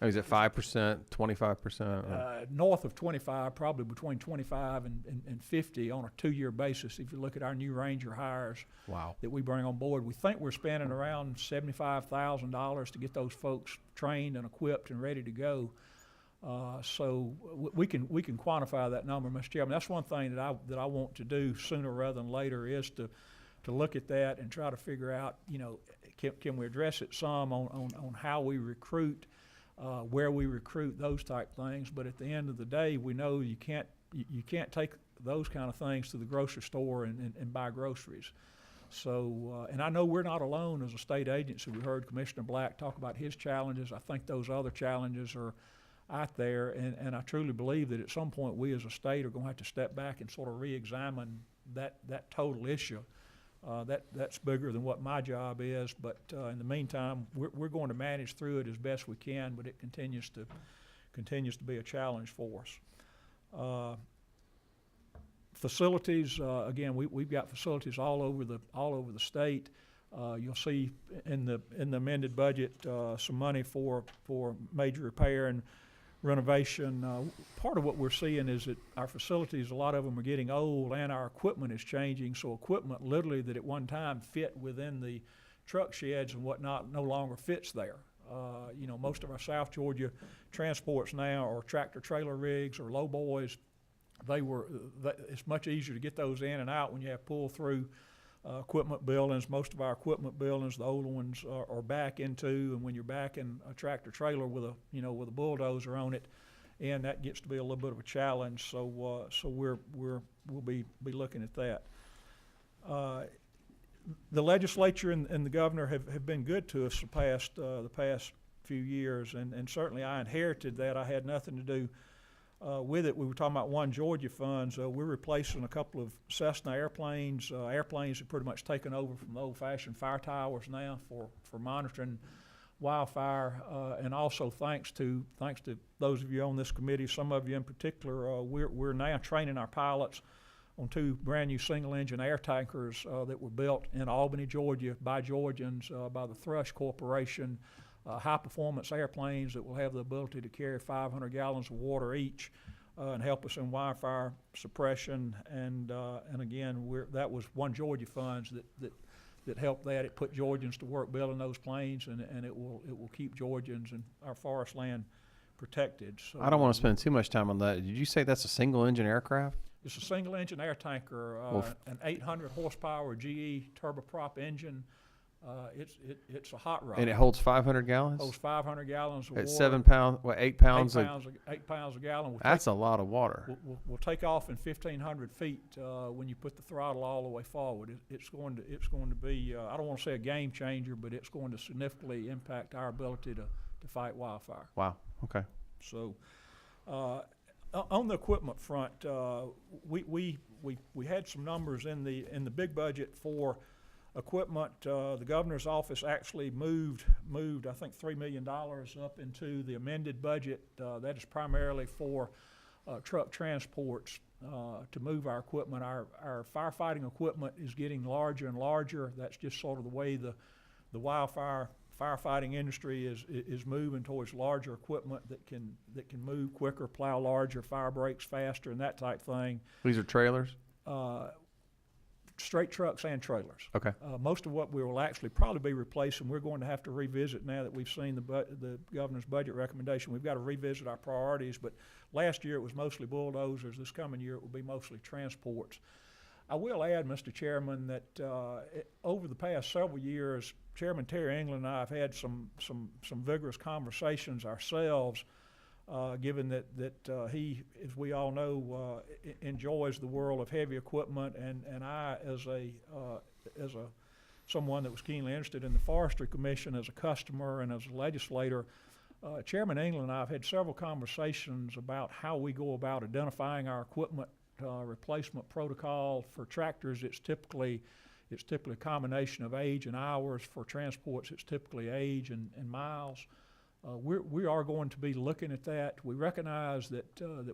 A: Is it 5%, 25%?
L: North of 25, probably between 25 and 50 on a 2-year basis. If you look at our new ranger hires that we bring on board, we think we're spending around $75,000 to get those folks trained and equipped and ready to go. So we can quantify that number, Mr. Chairman. That's one thing that I want to do sooner rather than later, is to look at that and try to figure out, you know, can we address it some on how we recruit, where we recruit, those type things. But at the end of the day, we know you can't take those kind of things to the grocery store and buy groceries. So, and I know we're not alone as a state agency. We heard Commissioner Black talk about his challenges. I think those other challenges are out there, and I truly believe that at some point we as a state are going to have to step back and sort of re-examine that total issue. That's bigger than what my job is, but in the meantime, we're going to manage through it as best we can, but it continues to be a challenge for us. Facilities, again, we've got facilities all over the state. You'll see in the amended budget some money for major repair and renovation. Part of what we're seeing is that our facilities, a lot of them are getting old, and our equipment is changing. So equipment literally that at one time fit within the truck sheds and whatnot no longer fits there. You know, most of our South Georgia transports now are tractor trailer rigs or low boys. It's much easier to get those in and out when you have pull through equipment buildings. Most of our equipment buildings, the older ones, are back into, and when you're back in a tractor trailer with a bulldozer on it, and that gets to be a little bit of a challenge. So we'll be looking at that. The legislature and the governor have been good to us the past few years, and certainly I inherited that. I had nothing to do with it. We were talking about One Georgia funds. We're replacing a couple of Cessna airplanes. Airplanes have pretty much taken over from the old-fashioned fire towers now for monitoring wildfire. And also thanks to those of you on this committee, some of you in particular, we're now training our pilots on 2 brand new single-engine air tankers that were built in Albany, Georgia by Georgians, by the Thrush Corporation. High-performance airplanes that will have the ability to carry 500 gallons of water each and help us in wildfire suppression. And again, that was One Georgia funds that helped that. It put Georgians to work building those planes, and it will keep Georgians and our forest land protected. So
A: I don't want to spend too much time on that. Did you say that's a single-engine aircraft?
L: It's a single-engine air tanker, an 800 horsepower GE turboprop engine. It's a hot rod.
A: And it holds 500 gallons?
L: Holds 500 gallons of
A: At
L: water.
A: 7 pounds, well, 8 pounds.
L: 8 pounds a gallon.
A: That's a lot of water.
L: We'll take off in 1,500 feet when you put the throttle all the way forward. It's going to be I don't want to say a game changer, but it's going to significantly impact our ability to fight wildfire.
A: Wow. Okay.
L: So, on the equipment front, we had some numbers in the big budget for equipment. The governor's office actually moved I think $3 million up into the amended budget. That is primarily for truck transports to move our equipment. Our firefighting equipment is getting larger and larger. That's just sort of the way the firefighting industry is moving towards larger equipment that can move quicker, plow larger, fire breaks faster, and that type thing.
A: These are trailers?
L: Straight trucks and trailers.
A: Okay.
L: Most of what we will actually probably be replacing, we're going to have to revisit now that we've seen the governor's budget recommendation. We've got to revisit our priorities, but last year it was mostly bulldozers. This coming year it will be mostly transports. I will add, Mr. Chairman, that over the past several years, Chairman Terry England and I have had some vigorous conversations ourselves, given that he, as we all know, enjoys the world of heavy equipment, and I, as someone that was keenly interested in the Forestry Commission as a customer and as a legislator, Chairman England and I have had several conversations about how we go about identifying our equipment replacement protocol. For tractors, it's typically a combination of age and hours. For transports, it's typically age and miles. We are going to be looking at that. We recognize that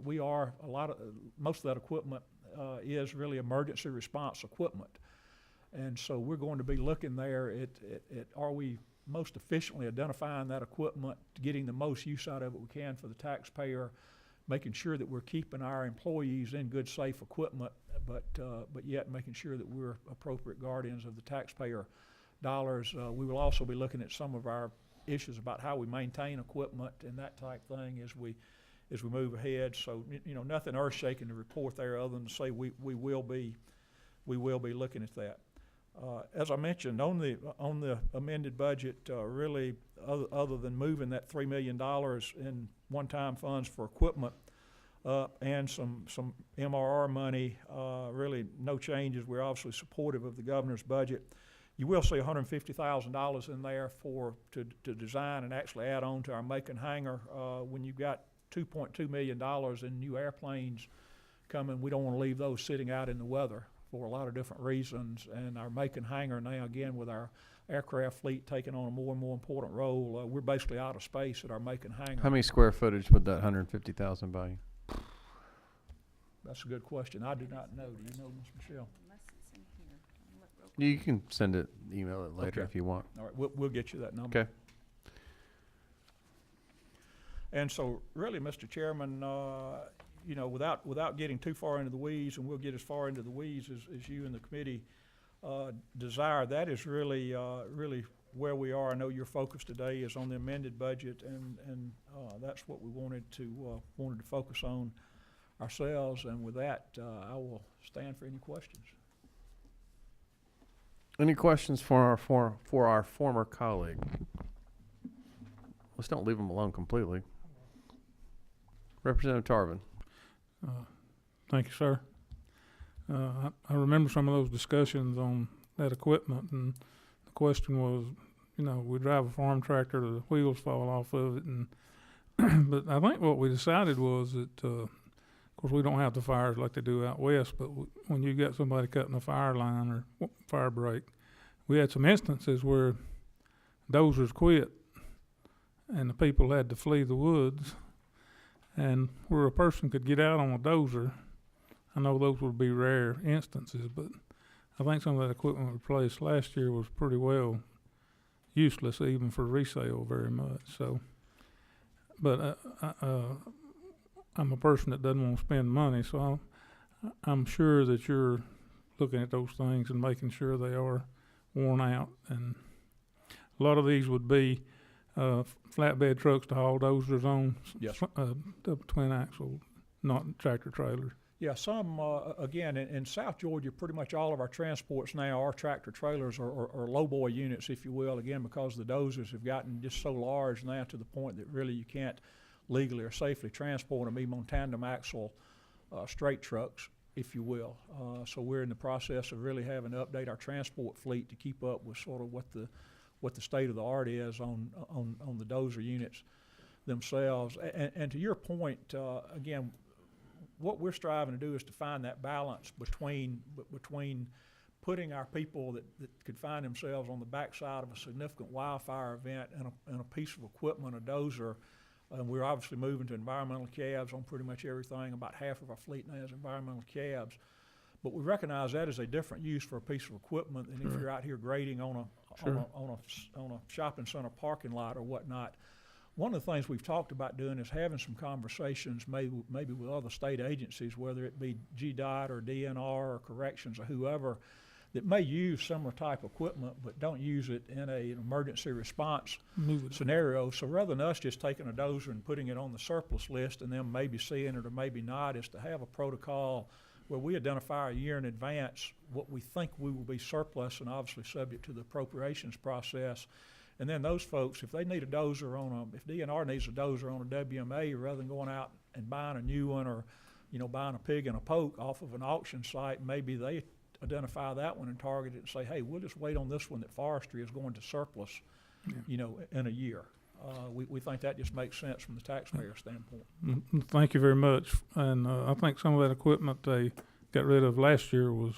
L: we are most of that equipment is really emergency response equipment, and so we're going to be looking there at are we most efficiently identifying that equipment, getting the most use out of it we can for the taxpayer, making sure that we're keeping our employees in good, safe equipment, but yet making sure that we're appropriate guardians of the taxpayer dollars. We will also be looking at some of our issues about how we maintain equipment and that type thing as we move ahead. So nothing earth-shaking to report there, other than to say we will be looking at that. As I mentioned, on the amended budget, really other than moving that $3 million in one-time funds for equipment and some MRR money, really no changes. We're obviously supportive of the governor's budget. You will see $150,000 in there to design and actually add on to our Macon hangar. When you've got $2.2 million in new airplanes coming, we don't want to leave those sitting out in the weather for a lot of different reasons. And our Macon hangar now, again, with our aircraft fleet taking on a more and more important role, we're basically out of space at our Macon hangar.
A: How many square footage would that 150,000 buy?
L: That's a good question. I do not know. Do you know, Ms. Michelle?
A: You can send it, email it later if you want.
L: All right, we'll get you that number.
A: Okay.
L: And so, really, Mr. Chairman, without getting too far into the weeds, and we'll get as far into the weeds as you and the committee desire, that is really where we are. I know your focus today is on the amended budget, and that's what we wanted to focus on ourselves. And with that, I will stand for any questions.
A: Any questions for our former colleague? Let's don't leave him alone completely. Representative Tarvin.
F: Thank you, sir. I remember some of those discussions on that equipment, and the question was, we drive a farm tractor, the wheels fall off of it, and but I think what we decided was that, of course, we don't have the fires like they do out west, but when you got somebody cutting a fire line or fire break, we had some instances where dozers quit and the people had to flee the woods, and where a person could get out on a dozer, I know those would be rare instances, but I think some of that equipment we replaced last year was pretty well useless even for resale very much. So, but I'm a person that doesn't want to spend money, so I'm sure that you're looking at those things and making sure they are worn out. And a lot of these would be flatbed trucks to haul dozers on.
L: Yes.
F: The twin axle, not tractor trailers.
L: Yeah, some, again, in South Georgia, pretty much all of our transports now are tractor trailers or lowboy units, if you will, again, because the dozers have gotten just so large now to the point that really you can't legally or safely transport them even on tandem axle straight trucks, if you will. So we're in the process of really having to update our transport fleet to keep up with sort of what the state of the art is on the dozer units themselves. And to your point, again, what we're striving to do is to find that balance between putting our people that could find themselves on the backside of a significant wildfire event and a piece of equipment, a dozer. We're obviously moving to environmental cabs on pretty much everything. About half of our fleet now is environmental cabs. But we recognize that is a different use for a piece of equipment than if you're out here grading on a shopping center parking lot or whatnot. One of the things we've talked about doing is having some conversations maybe with other state agencies, whether it be GDOT or DNR or corrections or whoever, that may use similar type equipment but don't use it in an emergency response scenario. So rather than us just taking a dozer and putting it on the surplus list and then maybe seeing it or maybe not, is to have a protocol where we identify a year in advance what we think we will be surplus and obviously subject to the appropriations process. And then those folks, if they need a dozer if DNR needs a dozer on a WMA, rather than going out and buying a new one or, buying a pig and a poke off of an auction site, maybe they identify that one and target it and say, hey, we'll just wait on this one that forestry is going to surplus, in a year. We think that just makes sense from the taxpayer standpoint.
F: Thank you very much. And I think some of that equipment they got rid of last year was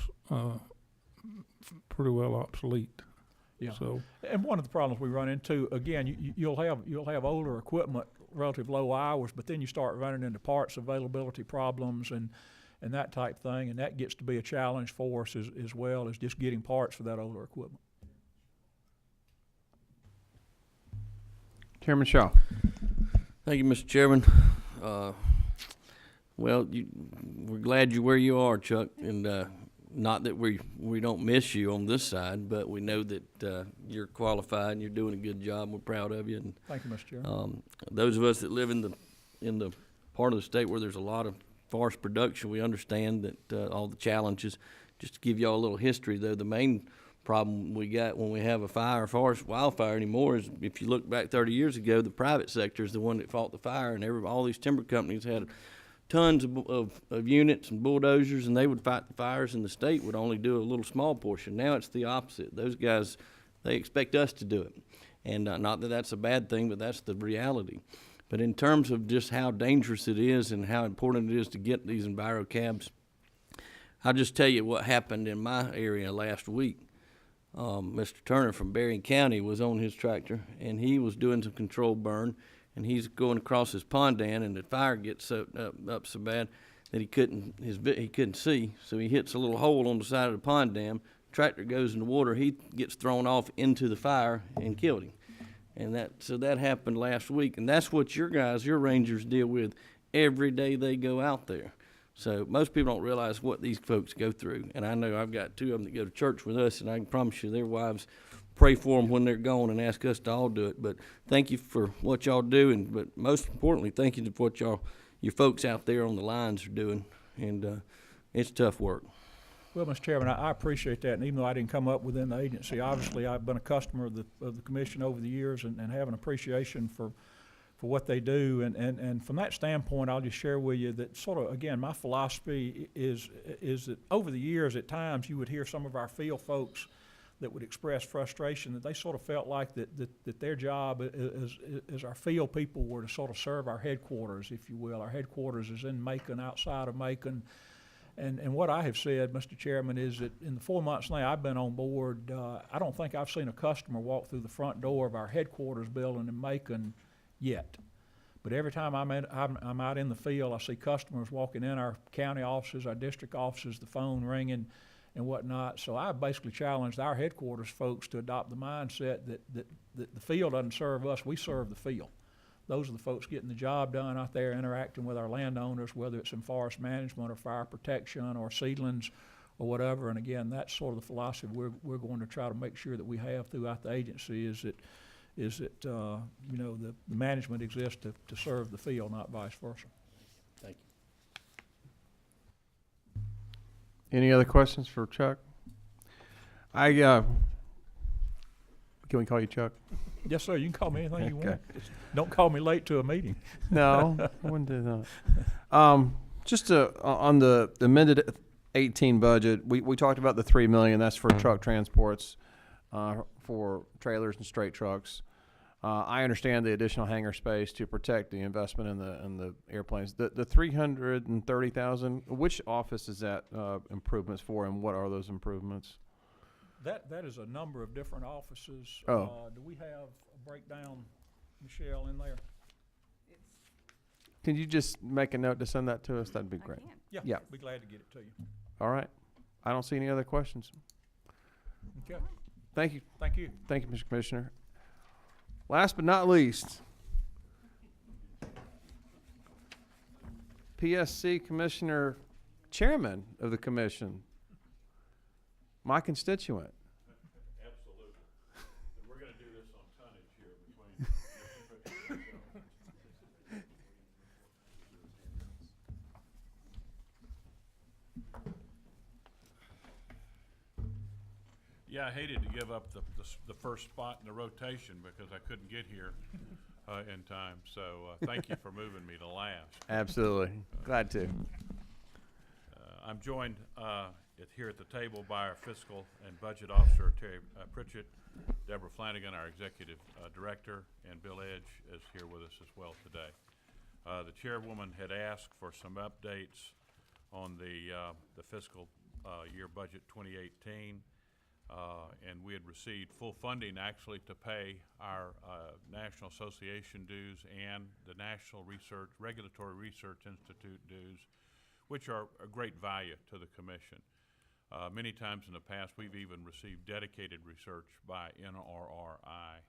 F: pretty well obsolete.
L: Yeah.
F: So,
L: and one of the problems we run into, again, you'll have older equipment, relative low hours, but then you start running into parts availability problems and that type thing, and that gets to be a challenge for us as well as just getting parts for that older equipment.
A: Chairman Shaw.
I: Thank you, Mr. Chairman. Well, we're glad you're where you are, Chuck, and not that we don't miss you on this side, but we know that you're qualified and you're doing a good job. We're proud of you. And
L: thank you, Mr. Chairman.
I: Those of us that live in the part of the state where there's a lot of forest production, we understand that all the challenges. Just to give y'all a little history, though, the main problem we got when we have a forest wildfire anymore is, if you look back 30 years ago, the private sector is the one that fought the fire, and all these timber companies had tons of units and bulldozers, and they would fight the fires, and the state would only do a little small portion. Now it's the opposite. Those guys, they expect us to do it. And not that that's a bad thing, but that's the reality. But in terms of just how dangerous it is and how important it is to get these enviro cabs, I'll just tell you what happened in my area last week. Mr. Turner from Berrien County was on his tractor, and he was doing some controlled burn, and he's going across his pond dam, and the fire gets up so bad that he couldn't see, so he hits a little hole on the side of the pond dam. Tractor goes in the water, he gets thrown off into the fire and killed him. And that happened last week, and that's what your rangers deal with every day they go out there. So most people don't realize what these folks go through. And I know I've got 2 of them that go to church with us, and I can promise you their wives pray for them when they're gone and ask us to all do it. But thank you for what y'all do, but most importantly, thank you for what your folks out there on the lines are doing. And it's tough work.
L: Well, Mr. Chairman, I appreciate that, and even though I didn't come up within the agency, obviously I've been a customer of the commission over the years and have an appreciation for what they do, and from that standpoint, I'll just share with you that sort of, again, my philosophy is that over the years, at times, you would hear some of our field folks that would express frustration that they sort of felt like that their job as our field people were to sort of serve our headquarters, if you will. Our headquarters is in Macon, outside of Macon. And what I have said, Mr. Chairman, is that in the 4 months now I've been on board, I don't think I've seen a customer walk through the front door of our headquarters building in Macon yet. But every time I'm out in the field, I see customers walking in our county offices, our district offices, the phone ringing and whatnot. So I basically challenged our headquarters folks to adopt the mindset that the field doesn't serve us, we serve the field. Those are the folks getting the job done out there, interacting with our landowners, whether it's in forest management or fire protection or seedlings or whatever. And again, that's sort of the philosophy we're going to try to make sure that we have throughout the agency, is that the management exists to serve the field, not vice versa.
I: Thank
A: Any other questions for Chuck? Can we call you Chuck?
L: Yes, sir, you can call me anything you
A: Okay.
L: want. Just don't call me late to a meeting.
A: No, I wouldn't do that. Just on the amended 18 budget, we talked about the $3 million. That's for truck transports, for trailers and straight trucks. I understand the additional hangar space to protect the investment in the airplanes. The 330,000. Which office is that improvements for, and what are those improvements?
L: That is a number of different offices.
A: Oh.
L: Do we have a breakdown, Michelle, in there?
A: Can you just make a note to send that to us? That'd be great. Yeah.
L: Be glad to get it to you.
A: All right. I don't see any other questions.
L: Okay.
A: Thank you.
L: Thank you.
A: Thank you, Mr. Commissioner. Last but not least, PSC Commissioner, Chairman of the Commission, my constituent.
M: Absolutely. And we're going to do this on tonnage here between. Yeah, I hated to give up the first spot in the rotation because I couldn't get here in time. So thank you for moving me to last.
A: Absolutely. Glad to.
M: I'm joined here at the table by our Fiscal and Budget Officer, Terry Pritchett, Deborah Flanagan, our Executive Director, and Bill Edge is here with us as well today. The Chairwoman had asked for some updates on the fiscal year budget 2018, and we had received full funding actually to pay our National Association dues and the National Regulatory Research Institute dues, which are a great value to the Commission. Many times in the past, we've even received dedicated research by NRRI,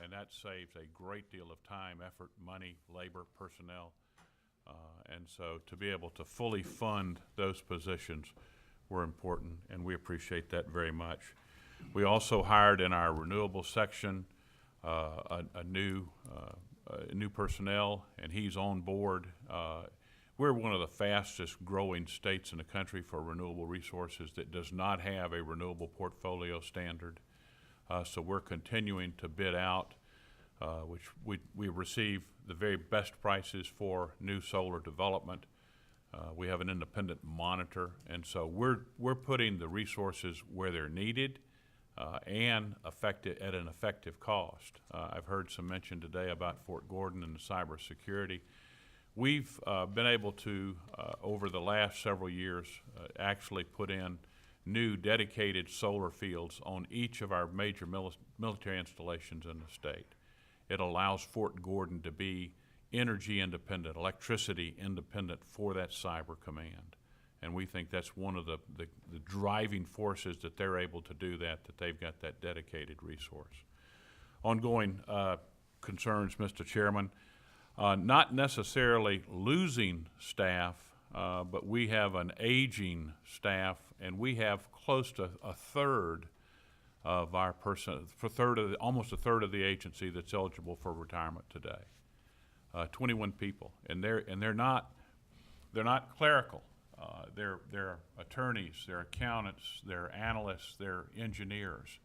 M: and that saves a great deal of time, effort, money, labor, personnel. And so to be able to fully fund those positions were important, and we appreciate that very much. We also hired in our renewable section a new personnel, and he's on board. We're one of the fastest growing states in the country for renewable resources that does not have a renewable portfolio standard. So we're continuing to bid out, which we receive the very best prices for new solar development. We have an independent monitor, and so we're putting the resources where they're needed and effective at an effective cost. I've heard some mention today about Fort Gordon and the cybersecurity. We've been able to, over the last several years, actually put in new dedicated solar fields on each of our major military installations in the state. It allows Fort Gordon to be energy independent, electricity independent for that cyber command. And we think that's one of the driving forces that they're able to do that they've got that dedicated resource. Ongoing concerns, Mr. Chairman, not necessarily losing staff, but we have an aging staff, and we have close to a third of our almost a third of the agency that's eligible for retirement today. 21 people, and they're not clerical. They're attorneys, they're accountants, they're analysts, they're engineers.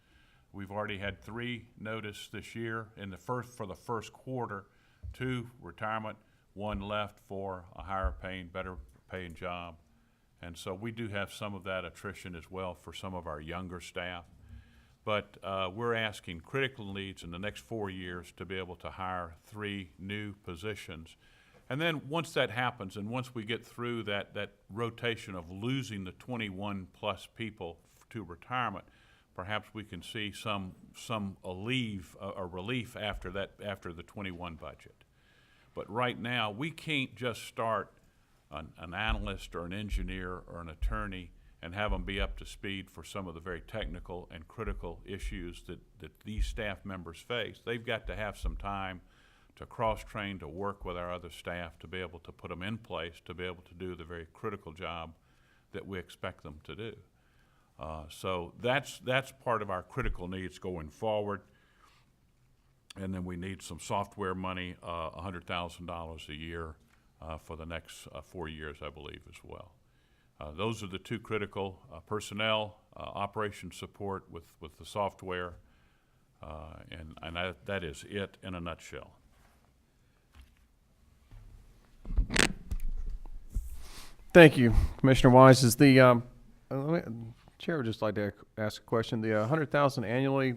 M: We've already had 3 noticed this year for the first quarter. 2 retirement, 1 left for a higher paying, better paying job. And so we do have some of that attrition as well for some of our younger staff. But we're asking critical needs in the next 4 years to be able to hire 3 new positions. And then once that happens, and once we get through that rotation of losing the 21 plus people to retirement, perhaps we can see some relief after the 21 budget. But right now, we can't just start an analyst or an engineer or an attorney and have them be up to speed for some of the very technical and critical issues that these staff members face. They've got to have some time to cross-train, to work with our other staff, to be able to put them in place, to be able to do the very critical job that we expect them to do. So that's part of our critical needs going forward. And then we need some software money, $100,000 a year for the next 4 years, I believe, as well. Those are the two critical, personnel, operation support with the software, and that is it in a nutshell.
A: Thank you, Commissioner Wise. Is the chair would just like to ask a question? The 100,000 annually.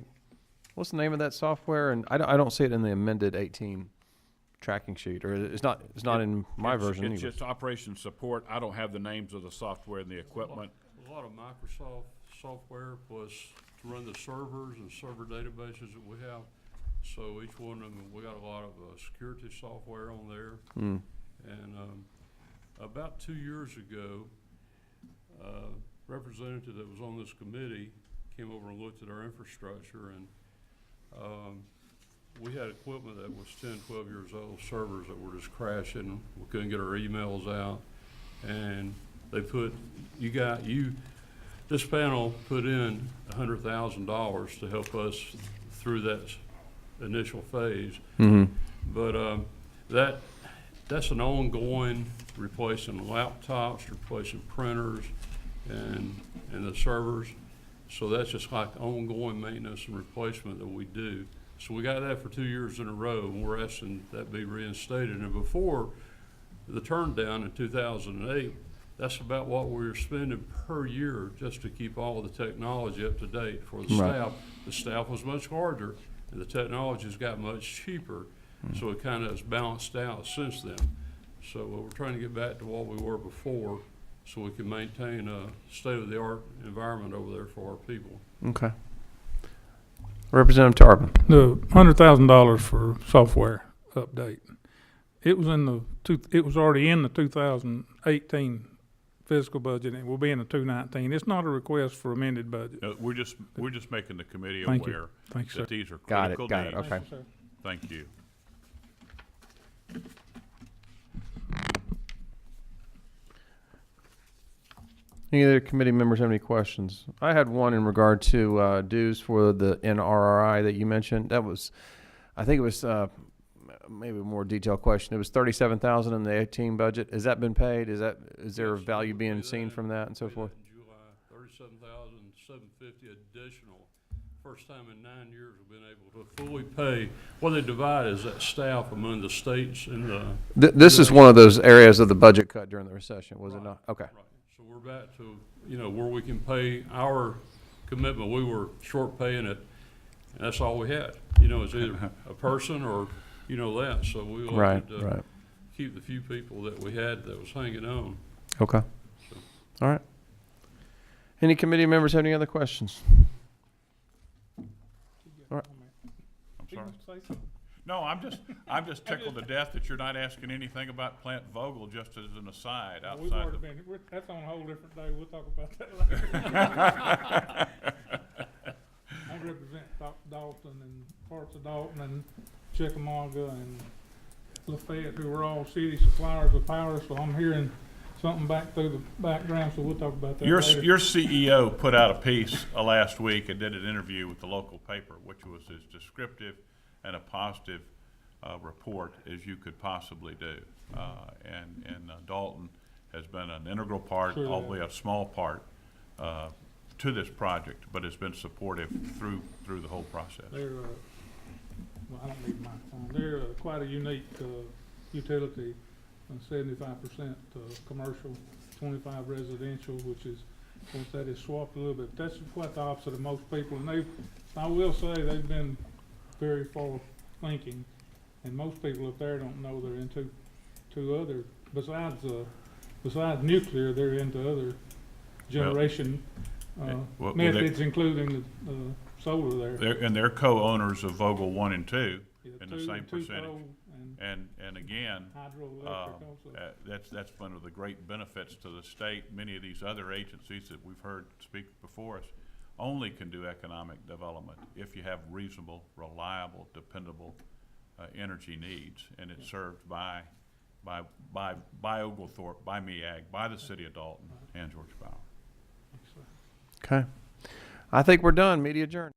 A: What's the name of that software? And I don't see it in the amended 18 tracking sheet, or it's not in my version
M: It's
A: either.
M: just operation support. I don't have the names of the software and the equipment.
N: A lot of Microsoft software plus to run the servers and server databases that we have. So each one of them, we got a lot of security software on there.
A: Mm.
N: And about 2 years ago, representative that was on this committee came over and looked at our infrastructure, and we had equipment that was 10, 12 years old, servers that were just crashing. We couldn't get our emails out, and they put, this panel put in $100,000 to help us through that initial phase.
A: Mm-hmm.
N: But that's an ongoing, replacing laptops, replacing printers, and the servers. So that's just like ongoing maintenance and replacement that we do. So we got that for 2 years in a row, and we're asking that be reinstated. And before the turn down in 2008, that's about what we were spending per year just to keep all of the technology up to date for the
A: Right.
N: staff. The staff was much larger, and the technology's got much cheaper. So it kind of has balanced out since then. So we're trying to get back to what we were before, so we can maintain a state-of-the-art environment over there for our people.
A: Okay. Representative Tarbin.
F: The $100,000 for software update, it was already in the 2018 fiscal budget, and it will be in the 2019. It's not a request for amended budget.
M: No, we're just making the committee
F: Thank you.
M: aware
F: Thank you,
M: that
F: sir.
M: these are
A: Got it,
M: critical
A: got it,
M: needs.
A: okay.
F: Thank you, sir.
M: Thank you.
A: Any other committee members have any questions? I had one in regard to dues for the NRRI that you mentioned. That was, I think it was maybe a more detailed question. It was 37,000 in the 18 budget. Has that been paid? Is there a value being seen from that and so forth?
N: In July, $37,750 additional. First time in 9 years we've been able to fully pay. What they divide is that staff among the states and the.
A: This is one of those areas of the budget cut during the recession, was it not? Okay.
N: Right. So we're back to, where we can pay our commitment. We were short paying it, and that's all we had. It's either a person or, that. So we wanted to keep the few people that we had that was hanging on.
A: Okay.
N: So.
A: All right. Any committee members have any other questions? All right.
M: I'm sorry. No, I'm just tickled to death that you're not asking anything about Plant Vogel, just as an aside
F: We've
M: outside
F: already
M: the.
F: been, that's on a whole different day. We'll talk about that later. I represent Dalton and parts of Dalton and Chickamauga and Lafayette, who are all city suppliers of power, so I'm hearing something back through the background, so we'll talk about that later.
M: Your CEO put out a piece last week and did an interview with the local paper, which was as descriptive and a positive report as you could possibly do. And Dalton has been an integral part,
F: Sure.
M: albeit a small part, to this project, but has been supportive through the whole process.
F: They're, well, I don't need my phone. They're quite a unique utility, 75% commercial, 25 residential, which is, once that is swapped a little bit. That's quite the opposite of most people, and I will say they've been very forward thinking, and most people up there don't know they're into other, besides nuclear, they're into other generation methods, including the solar there.
M: They're co-owners of Vogel 1 and 2 in the
F: Two-
M: same
F: two
M: percentage.
F: coal
M: And again,
F: hydroelectric also.
M: that's one of the great benefits to the state. Many of these other agencies that we've heard speak before us only can do economic development if you have reasonable, reliable, dependable energy needs, and it's served by Oglethorpe, by MEAG, by the city of Dalton, and Georgia Power.
A: Okay. I think we're done. Media adjourned.